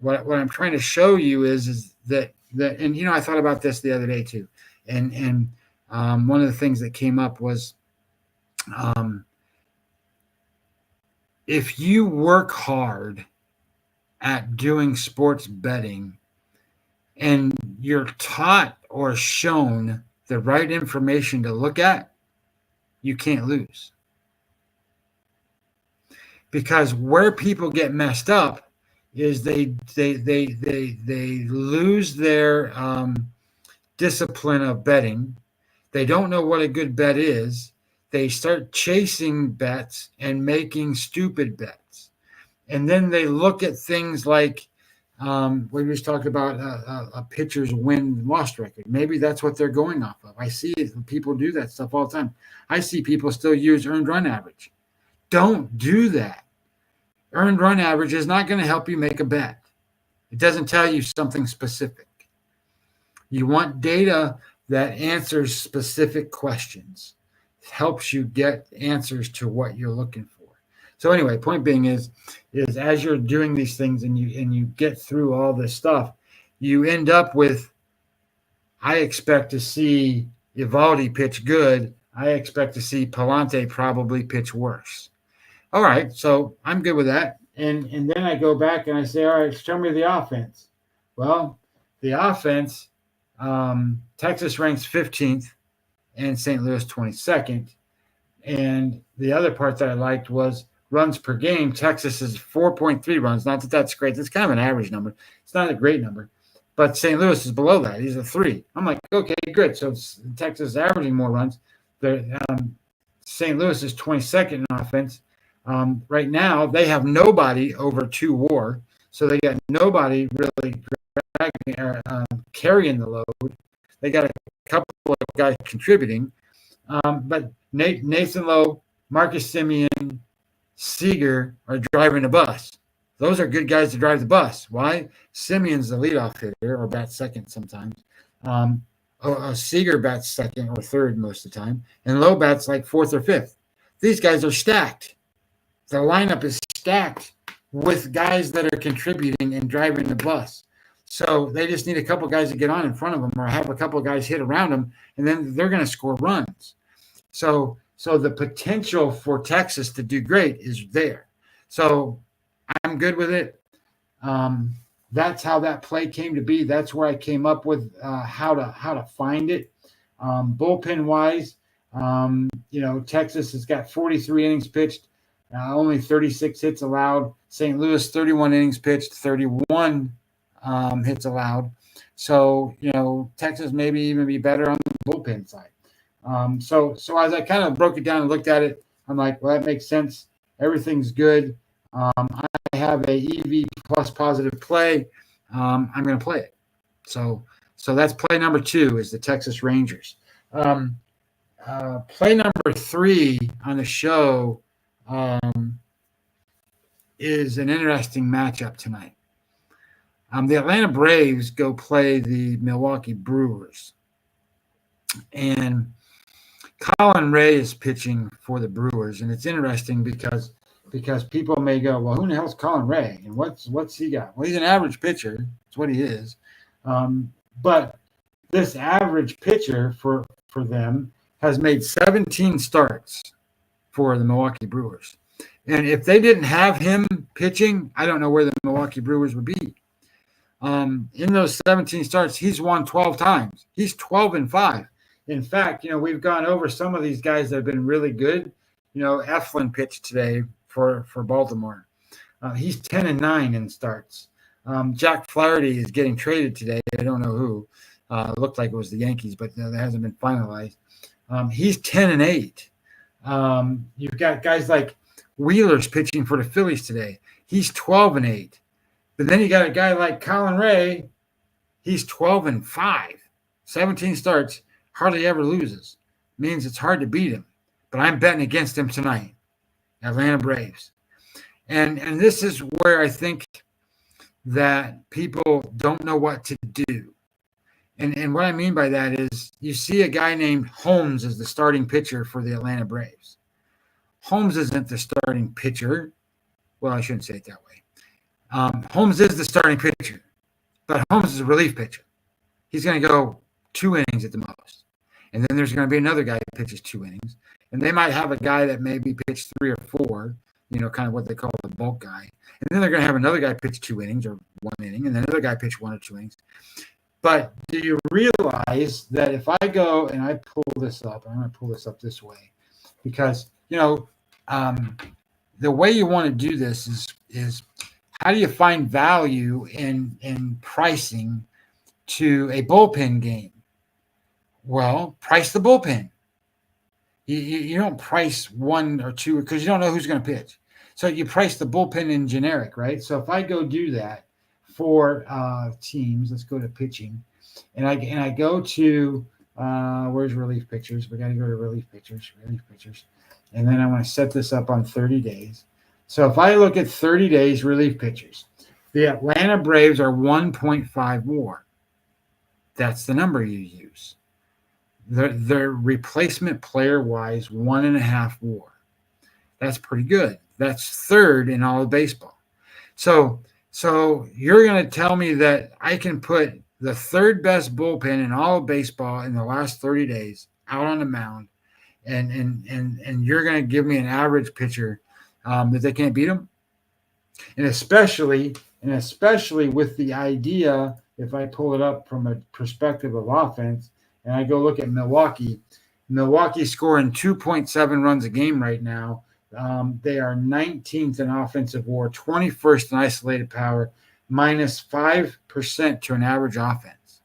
what I'm trying to show you is that, and, I thought about this the other day too. And one of the things that came up was, if you work hard at doing sports betting and you're taught or shown the right information to look at, you can't lose. Because where people get messed up is they lose their discipline of betting. They don't know what a good bet is. They start chasing bets and making stupid bets. And then they look at things like, we just talked about a pitcher's win-loss record. Maybe that's what they're going off of. I see it. People do that stuff all the time. I see people still use earned run average. Don't do that. Earned run average is not going to help you make a bet. It doesn't tell you something specific. You want data that answers specific questions. It helps you get answers to what you're looking for. So anyway, point being is as you're doing these things and you get through all this stuff, you end up with, I expect to see Eovaldi pitch good. I expect to see Palante probably pitch worse. All right, so I'm good with that. And then I go back and I say, all right, show me the offense. Well, the offense, Texas ranks 15th and St. Louis 22nd. And the other part that I liked was runs per game. Texas is 4.3 runs. Not that that's great. That's kind of an average number. It's not a great number. But St. Louis is below that. He's a 3. I'm like, okay, good. So Texas is averaging more runs. St. Louis is 22nd in offense. Right now, they have nobody over 2 WAR. So they got nobody really carrying the load. They got a couple of guys contributing. But Nathan Lowe, Marcus Semien, Seager are driving the bus. Those are good guys to drive the bus. Why? Simeon's the leadoff hitter, or bats second sometimes. Seager bats second or third most of the time. And Lowe bats like 4th or 5th. These guys are stacked. The lineup is stacked with guys that are contributing and driving the bus. So they just need a couple guys to get on in front of them, or have a couple of guys hit around them, and then they're going to score runs. So the potential for Texas to do great is there. So I'm good with it. That's how that play came to be. That's where I came up with how to find it. Bullpen wise, Texas has got 43 innings pitched, only 36 hits allowed. St. Louis 31 innings pitched, 31 hits allowed. So Texas maybe even be better on the bullpen side. So as I kind of broke it down and looked at it, I'm like, well, that makes sense. Everything's good. I have a EV plus positive play. I'm going to play it. So that's play number 2 is the Texas Rangers. Play number 3 on the show is an interesting matchup tonight. The Atlanta Braves go play the Milwaukee Brewers. And Colin Ray is pitching for the Brewers. And it's interesting because people may go, well, who the hell's Colin Ray? And what's he got? Well, he's an average pitcher. That's what he is. But this average pitcher for them has made 17 starts for the Milwaukee Brewers. And if they didn't have him pitching, I don't know where the Milwaukee Brewers would be. In those 17 starts, he's won 12 times. He's 12-5. In fact, we've gone over some of these guys that have been really good. Eflin pitched today for Baltimore. He's 10-9 in starts. Jack Flaherty is getting traded today. I don't know who. It looked like it was the Yankees, but that hasn't been finalized. He's 10-8. You've got guys like Wheeler's pitching for the Phillies today. He's 12-8. But then you got a guy like Colin Ray. He's 12-5. 17 starts, hardly ever loses. Means it's hard to beat him. But I'm betting against him tonight. Atlanta Braves. And this is where I think that people don't know what to do. And what I mean by that is you see a guy named Holmes as the starting pitcher for the Atlanta Braves. Holmes isn't the starting pitcher. Well, I shouldn't say it that way. Holmes is the starting pitcher, but Holmes is a relief pitcher. He's going to go 2 innings at the most. And then there's going to be another guy that pitches 2 innings. And they might have a guy that maybe pitched 3 or 4, kind of what they call the bulk guy. And then they're going to have another guy pitch 2 innings or 1 inning, and then another guy pitch 1 or 2 innings. But do you realize that if I go and I pull this up, I'm going to pull this up this way, because, the way you want to do this is how do you find value in pricing to a bullpen game? Well, price the bullpen. You don't price 1 or 2 because you don't know who's going to pitch. So you price the bullpen in generic, right? So if I go do that for teams, let's go to pitching, and I go to where's relief pitchers? We got to go to relief pitchers, and then I want to set this up on 30 days. So if I look at 30 days relief pitchers, the Atlanta Braves are 1.5 WAR. That's the number you use. Their replacement player-wise, 1.5 WAR. That's pretty good. That's third in all of baseball. So you're going to tell me that I can put the third best bullpen in all of baseball in the last 30 days out on the mound, and you're going to give me an average pitcher that they can't beat them? And especially with the idea, if I pull it up from a perspective of offense, and I go look at Milwaukee scoring 2.7 runs a game right now. They are 19th in offensive WAR, 21st in isolated power, minus 5% to an average offense.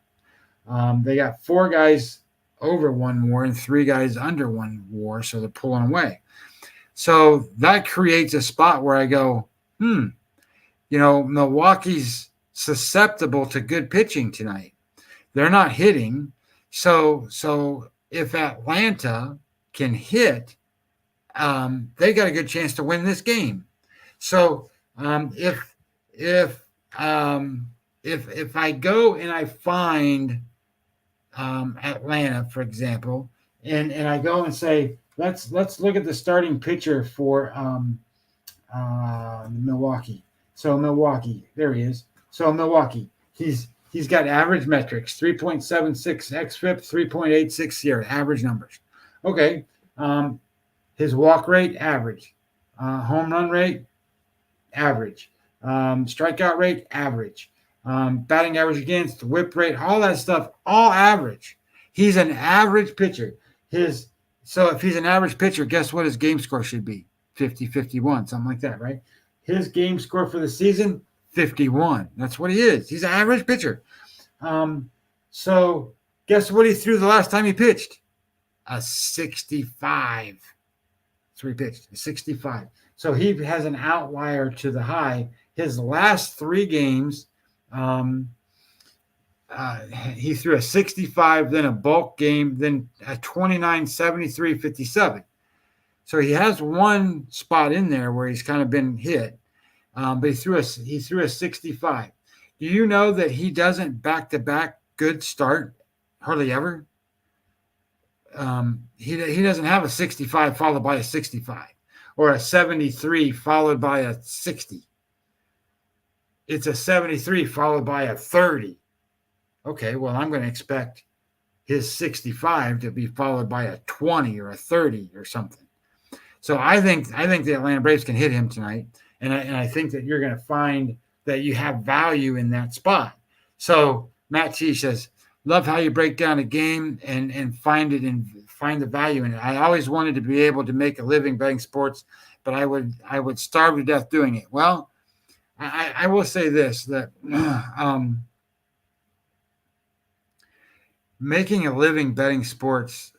They got 4 guys over 1 WAR and 3 guys under 1 WAR, so they're pulling away. So that creates a spot where I go, Milwaukee's susceptible to good pitching tonight. They're not hitting. So if Atlanta can hit, they got a good chance to win this game. So if I go and I find Atlanta, for example, and I go and say, let's look at the starting pitcher for Milwaukee. So Milwaukee, there he is. So Milwaukee, he's got average metrics, 3.76 xFIP, 3.86 SIERA, average numbers. Okay. His walk rate, average. Home run rate, average. Strikeout rate, average. Batting average against, whip rate, all that stuff, all average. He's an average pitcher. So if he's an average pitcher, guess what his game score should be? 50, 51, something like that, right? His game score for the season, 51. That's what he is. He's an average pitcher. So guess what he threw the last time he pitched? A 65. That's where he pitched, a 65. So he has an outlier to the high. His last 3 games, he threw a 65, then a bulk game, then a 29, 73, 57. So he has one spot in there where he's kind of been hit, but he threw a 65. Do you know that he doesn't back-to-back good start hardly ever? He doesn't have a 65 followed by a 65 or a 73 followed by a 60. It's a 73 followed by a 30. Okay, well, I'm going to expect his 65 to be followed by a 20 or a 30 or something. So I think the Atlanta Braves can hit him tonight, and I think that you're going to find that you have value in that spot. So Matt T says, love how you break down a game and find the value in it. I always wanted to be able to make a living betting sports, but I would starve to death doing it. Well, I will say this, that making a living betting sports,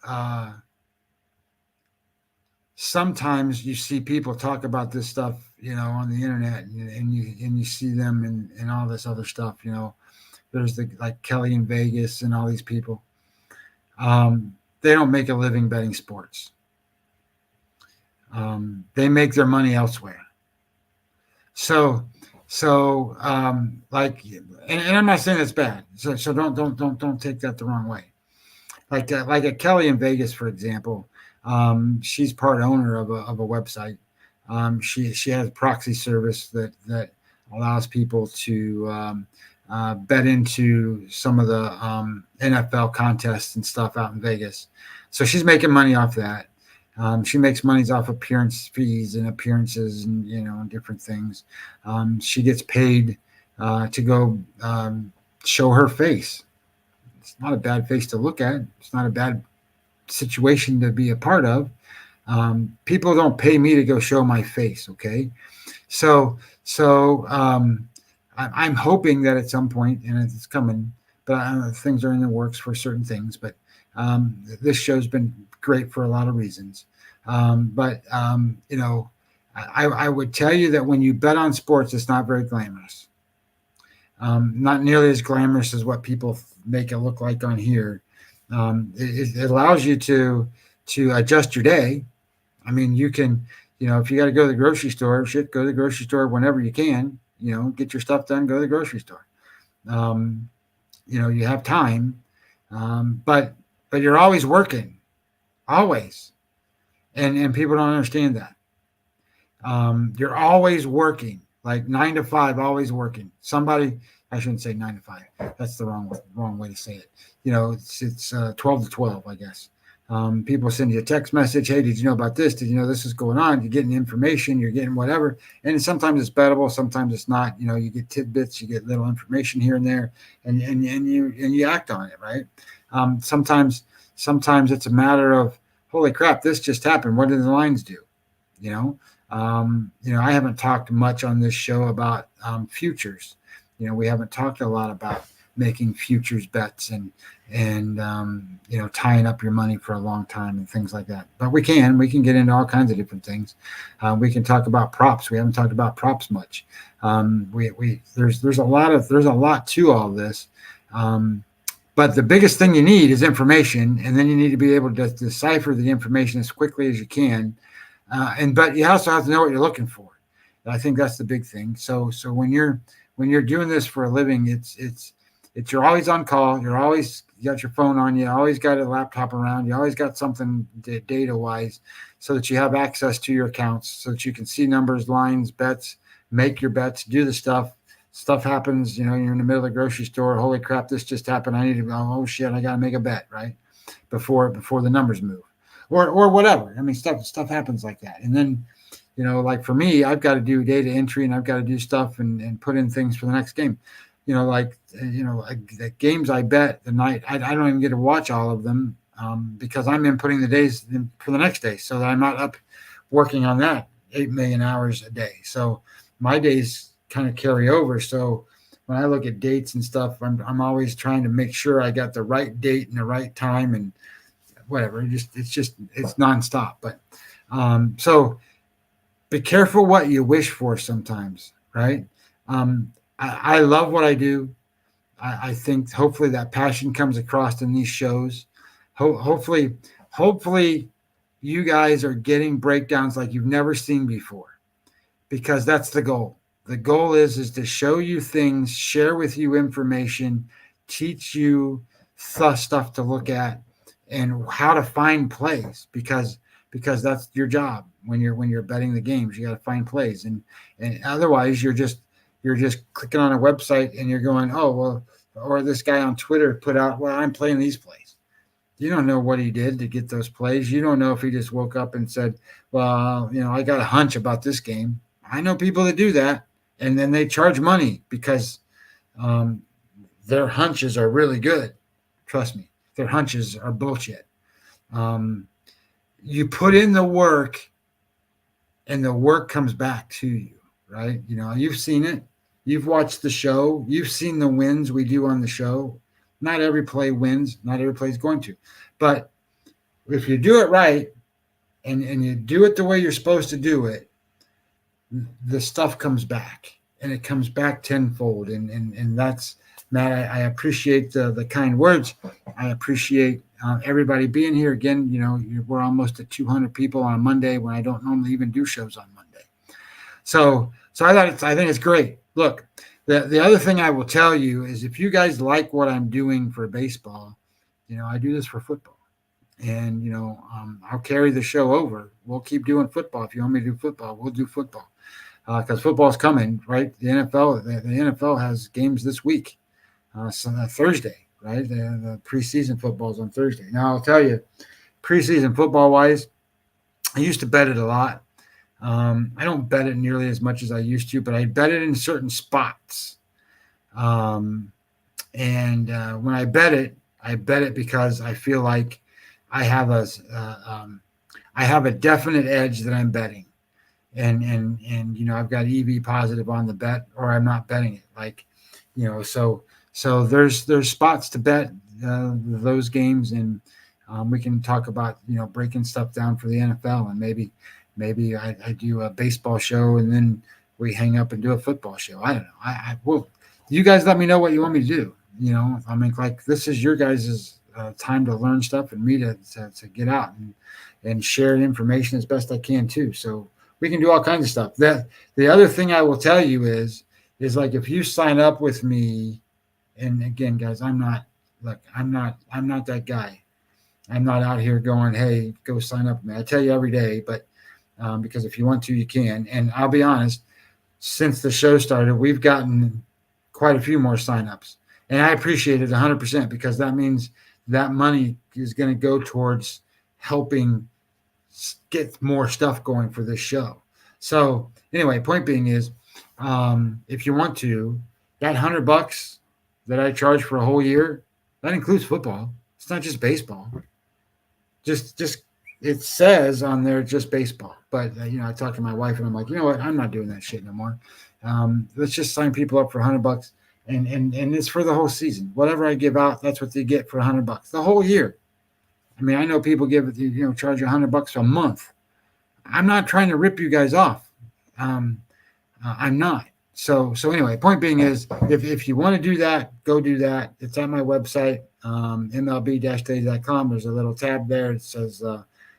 sometimes you see people talk about this stuff, on the internet, and you see them and all this other stuff. There's like Kelly in Vegas and all these people. They don't make a living betting sports. They make their money elsewhere. So like, and I'm not saying it's bad. So don't take that the wrong way. Like a Kelly in Vegas, for example. She's part owner of a website. She has a proxy service that allows people to bet into some of the NFL contests and stuff out in Vegas. So she's making money off that. She makes money off appearance fees and appearances and different things. She gets paid to go show her face. It's not a bad face to look at. It's not a bad situation to be a part of. People don't pay me to go show my face. Okay. So I'm hoping that at some point, and it's coming, but things are in the works for certain things, but this show's been great for a lot of reasons. I would tell you that when you bet on sports, it's not very glamorous. Not nearly as glamorous as what people make it look like on here. It allows you to adjust your day. I mean, you can, if you got to go to the grocery store, go to the grocery store whenever you can, get your stuff done, go to the grocery store. You have time, but you're always working, always. And people don't understand that. You're always working, like 9 to 5, always working. I shouldn't say 9 to 5. That's the wrong way to say it. It's 12 to 12, I guess. People send you a text message. Hey, did you know about this? Did you know this is going on? You're getting information. You're getting whatever. And sometimes it's bettable. Sometimes it's not. You get tidbits. You get little information here and there, and you act on it, right? Sometimes it's a matter of, holy crap, this just happened. What did the lines do? I haven't talked much on this show about futures. We haven't talked a lot about making futures bets and tying up your money for a long time and things like that. But we can get into all kinds of different things. We can talk about props. We haven't talked about props much. There's a lot to all this. But the biggest thing you need is information, and then you need to be able to decipher the information as quickly as you can. But you also have to know what you're looking for. And I think that's the big thing. So when you're doing this for a living, it's you're always on call. You got your phone on you. Always got a laptop around. You always got something data wise, so that you have access to your accounts, so that you can see numbers, lines, bets, make your bets, do the stuff. Stuff happens, you're in the middle of the grocery store. Holy crap, this just happened. I need to, oh shit, I got to make a bet, right? Before the numbers move or whatever. I mean, stuff happens like that. And then, like for me, I've got to do data entry and I've got to do stuff and put in things for the next game. The games I bet the night, I don't even get to watch all of them because I'm inputting the days for the next day, so that I'm not up working on that 8 million hours a day. So my days kind of carry over. So when I look at dates and stuff, I'm always trying to make sure I got the right date and the right time and whatever. It's nonstop. But so be careful what you wish for sometimes, right? I love what I do. I think hopefully that passion comes across in these shows. Hopefully you guys are getting breakdowns like you've never seen before, because that's the goal. The goal is to show you things, share with you information, teach you stuff to look at and how to find plays, because that's your job when you're betting the games. You got to find plays, and otherwise you're just clicking on a website and you're going, oh well, or this guy on Twitter put out, well, I'm playing these plays. You don't know what he did to get those plays. You don't know if he just woke up and said, well, I got a hunch about this game. I know people that do that. And then they charge money because their hunches are really good. Trust me, their hunches are bullshit. You put in the work, and the work comes back to you. right? You know, you've seen it. You've watched the show. You've seen the wins we do on the show. Not every play wins. Not every play is going to. But if you do it right and you do it the way you're supposed to do it, the stuff comes back. And it comes back tenfold. And that's, Matt, I appreciate the kind words. I appreciate everybody being here. Again, you know, we're almost at 200 people on a Monday when I don't normally even do shows on Monday. So I think it's great. Look, the other thing I will tell you is if you guys like what I'm doing for baseball, you know, I do this for football. And, you know, I'll carry the show over. We'll keep doing football. If you want me to do football, we'll do football. Because football's coming, right? The NFL has games this week, Thursday, right? The preseason football is on Thursday. Now, I'll tell you, preseason football-wise, I used to bet it a lot. I don't bet it nearly as much as I used to, but I bet it in certain spots. And when I bet it because I feel like I have a definite edge that I'm betting. And you know, I've got EV positive on the bet, or I'm not betting it. Like, you know, so there's spots to bet those games, and we can talk about, you know, breaking stuff down for the NFL, and maybe I do a baseball show and then we hang up and do a football show. I don't know. I will. You guys let me know what you want me to do. You know, I mean, like, this is your guys' time to learn stuff, and me to get out and share information as best I can too. So we can do all kinds of stuff. The other thing I will tell you is like, if you sign up with me, and again, guys, I'm not that guy. I'm not out here going, hey, go sign up with me. I tell you every day, but because if you want to, you can. And I'll be honest, since the show started, we've gotten quite a few more signups, and I appreciate it 100%, because that means that money is going to go towards helping get more stuff going for this show. So anyway, point being is, if you want to, that $100 that I charge for a whole year, that includes football. It's not just baseball. Just it says on there just baseball. But you know, I talked to my wife and I'm like, you know what? I'm not doing that shit no more. Let's just sign people up for $100, and it's for the whole season. Whatever I give out, that's what they get for $100 the whole year. I mean, I know people charge $100 a month. I'm not trying to rip you guys off. I'm not. So anyway, point being is, if you want to do that, go do that. It's at my website, mlb-daily.com. There's a little tab there. It says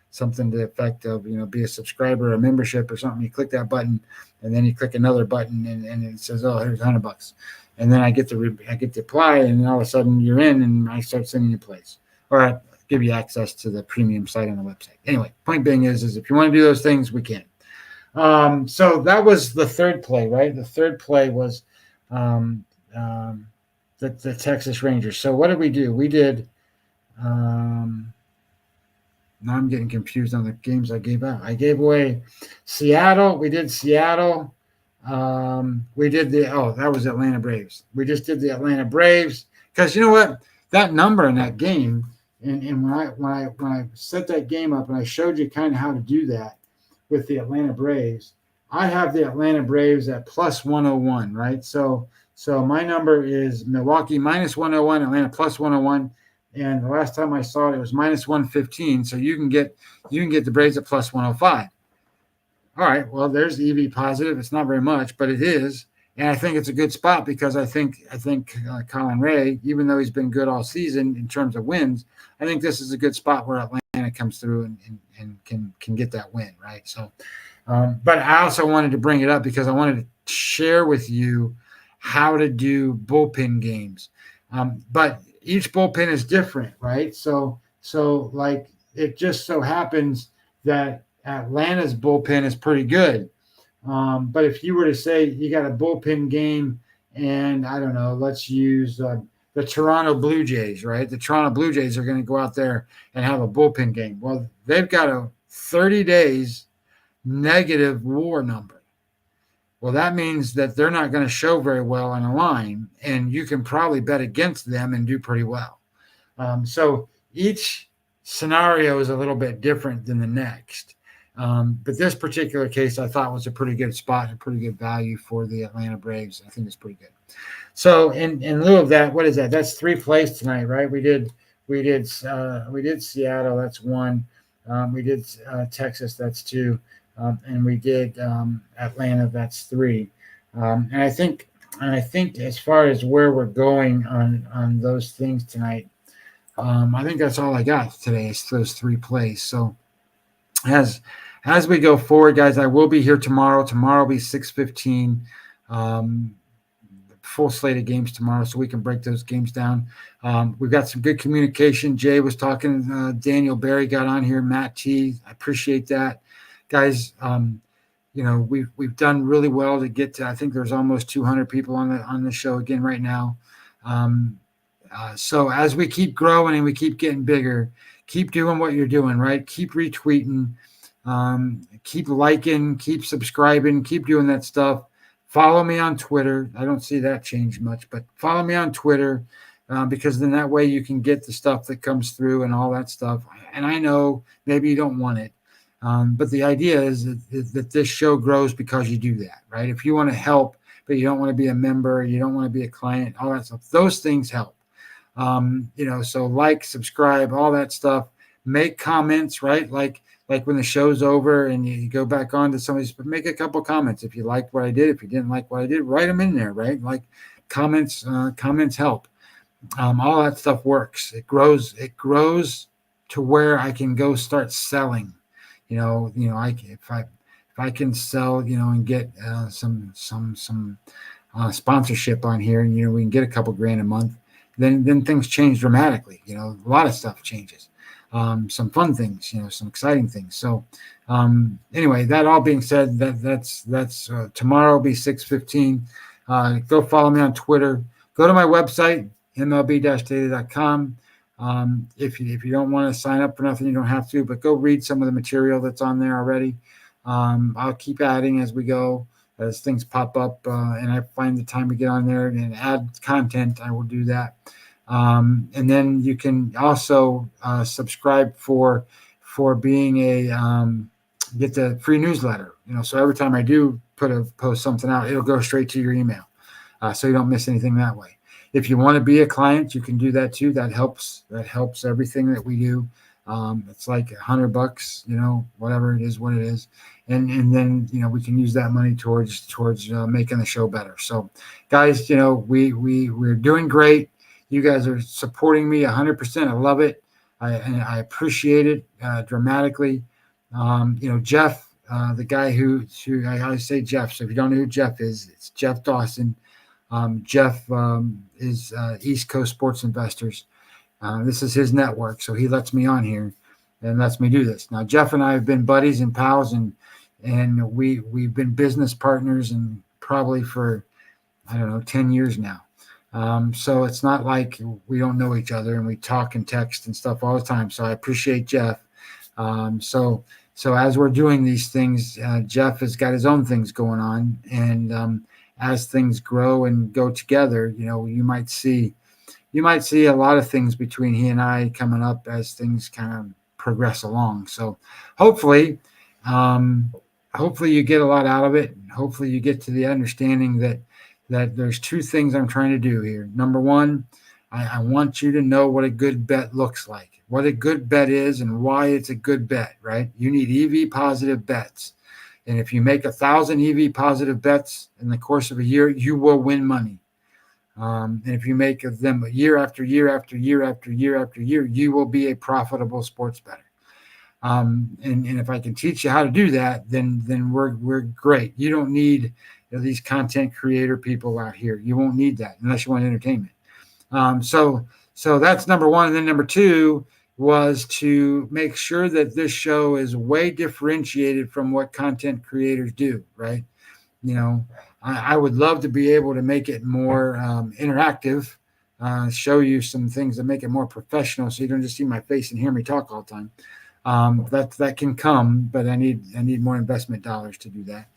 something to the effect of, you know, be a subscriber, a membership, or something. You click that button, and then you click another button, and it says, oh, here's $100. And then I get to apply, and all of a sudden you're in, and I start sending you plays. All right. Give you access to the premium site on the website. Anyway, point being is if you want to do those things, we can. So that was the third play, right? The third play was the Texas Rangers. So what did we do? We did. Now I'm getting confused on the games I gave out. I gave away Seattle. We did Seattle. We did that was Atlanta Braves. We just did the Atlanta Braves, because you know what? That number in that game. And when I set that game up and I showed you kind of how to do that with the Atlanta Braves, I have the Atlanta Braves at plus 101, right? So my number is Milwaukee minus 101, Atlanta plus 101, and the last time I saw it was minus 115. So you can get the Braves at plus 105. All right, well, there's EV positive. It's not very much, but it is. And I think it's a good spot, because I think Colin Ray, even though he's been good all season in terms of wins, I think this is a good spot where Atlanta comes through and can get that win, right? So, but I also wanted to bring it up because I wanted to share with you how to do bullpen games. But each bullpen is different, right? So like, it just so happens that Atlanta's bullpen is pretty good. But if you were to say you got a bullpen game, and I don't know, let's use the Toronto Blue Jays, right? The Toronto Blue Jays are going to go out there and have a bullpen game. Well, they've got a 30 days negative WAR number. Well, that means that they're not going to show very well on a line, and you can probably bet against them and do pretty well. So each scenario is a little bit different than the next. But this particular case I thought was a pretty good spot, a pretty good value for the Atlanta Braves. I think it's pretty good. So in lieu of that, what is that? That's 3 plays tonight, right? We did Seattle. That's 1. We did Texas. That's 2. And we did Atlanta. That's 3. And I think as far as where we're going on those things tonight, I think that's all I got today is those 3 plays. So as we go forward, guys, I will be here tomorrow. Tomorrow will be 6:15. Full slate of games tomorrow, so we can break those games down. We've got some good communication. Jay was talking. Daniel Barry got on here. Matt T. I appreciate that, guys. We've done really well to get to. I think there's almost 200 people on the show again right now. So as we keep growing and we keep getting bigger, keep doing what you're doing, right? Keep retweeting, keep liking, keep subscribing, keep doing that stuff. Follow me on Twitter. I don't see that change much, but follow me on Twitter because then that way you can get the stuff that comes through and all that stuff. And I know maybe you don't want it, but the idea is that this show grows because you do that, right? If you want to help, but you don't want to be a member, you don't want to be a client, all that stuff, those things help. So like, subscribe, all that stuff, make comments, right? Like when the show's over and you go back on to somebody's, but make a couple comments. If you liked what I did, if you didn't like what I did, write them in there, right? Like comments help. All that stuff works. It grows to where I can go start selling, if I can sell, and get some sponsorship on here and, we can get a couple grand a month, then things change dramatically. A lot of stuff changes. Some fun things, some exciting things. So anyway, that all being said, that's tomorrow will be 6:15. Go follow me on Twitter. Go to my website, mlb-daily.com. If you don't want to sign up for nothing, you don't have to, but go read some of the material that's on there already. I'll keep adding as we go, as things pop up, and I find the time to get on there and add content, I will do that. And then you can also subscribe for being get the free newsletter. So every time I do post something out, it'll go straight to your email, so you don't miss anything that way. If you want to be a client, you can do that too. That helps everything that we do. It's like $100, whatever it is, what it is. And then, we can use that money towards making the show better. So guys, we're doing great. You guys are supporting me 100%. I love it. I appreciate it dramatically. Jeff, the guy who I always say Jeff. So if you don't know who Jeff is, it's Jeff Dawson. Jeff is East Coast Sports Investors. This is his network, so he lets me on here and lets me do this. Now, Jeff and I have been buddies and pals, and we've been business partners and probably for 10 years now. So it's not like we don't know each other, and we talk and text and stuff all the time. So I appreciate Jeff. So as we're doing these things, Jeff has got his own things going on, and as things grow and go together, you might see a lot of things between he and I coming up as things kind of progress along. So hopefully you get a lot out of it. Hopefully you get to the understanding that there's 2 things I'm trying to do here. Number one, I want you to know what a good bet looks like, what a good bet is, and why it's a good bet, right? You need EV positive bets. And if you make 1,000 EV positive bets in the course of a year, you will win money. And if you make them year after year after year after year after year, you will be a profitable sports bettor. And if I can teach you how to do that, then we're great. You don't need these content creator people out here. You won't need that unless you want entertainment. So that's number one. And then number 2 was to make sure that this show is way differentiated from what content creators do, right? I would love to be able to make it more interactive, show you some things that make it more professional, so you don't just see my face and hear me talk all the time. That can come, but I need more investment dollars to do that.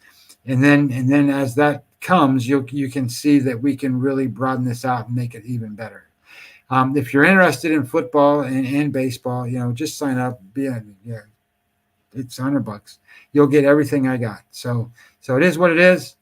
And then as that comes, you can see that we can really broaden this out and make it even better. If you're interested in football and baseball, just sign up. it's $100. You'll get everything I got. So it is what it is.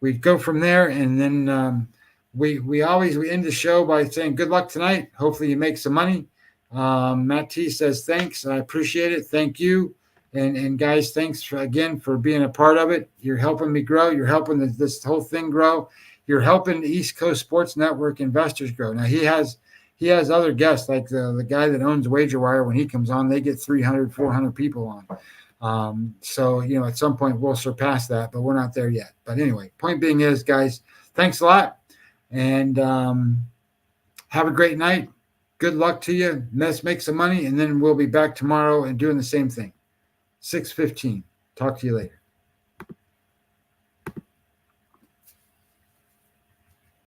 We go from there, and then we end the show by saying good luck tonight. Hopefully you make some money. Matt T says thanks. I appreciate it. Thank you. And guys, thanks again for being a part of it. You're helping me grow. You're helping this whole thing grow. You're helping the East Coast Sports Network investors grow. Now he has other guests, like the guy that owns WagerWire. When he comes on, they get 300, 400 people on. So, at some point we'll surpass that, but we're not there yet. But anyway, point being is, guys, thanks a lot. And have a great night. Good luck to you. Let's make some money. And then we'll be back tomorrow and doing the same thing. 6:15. Talk to you later.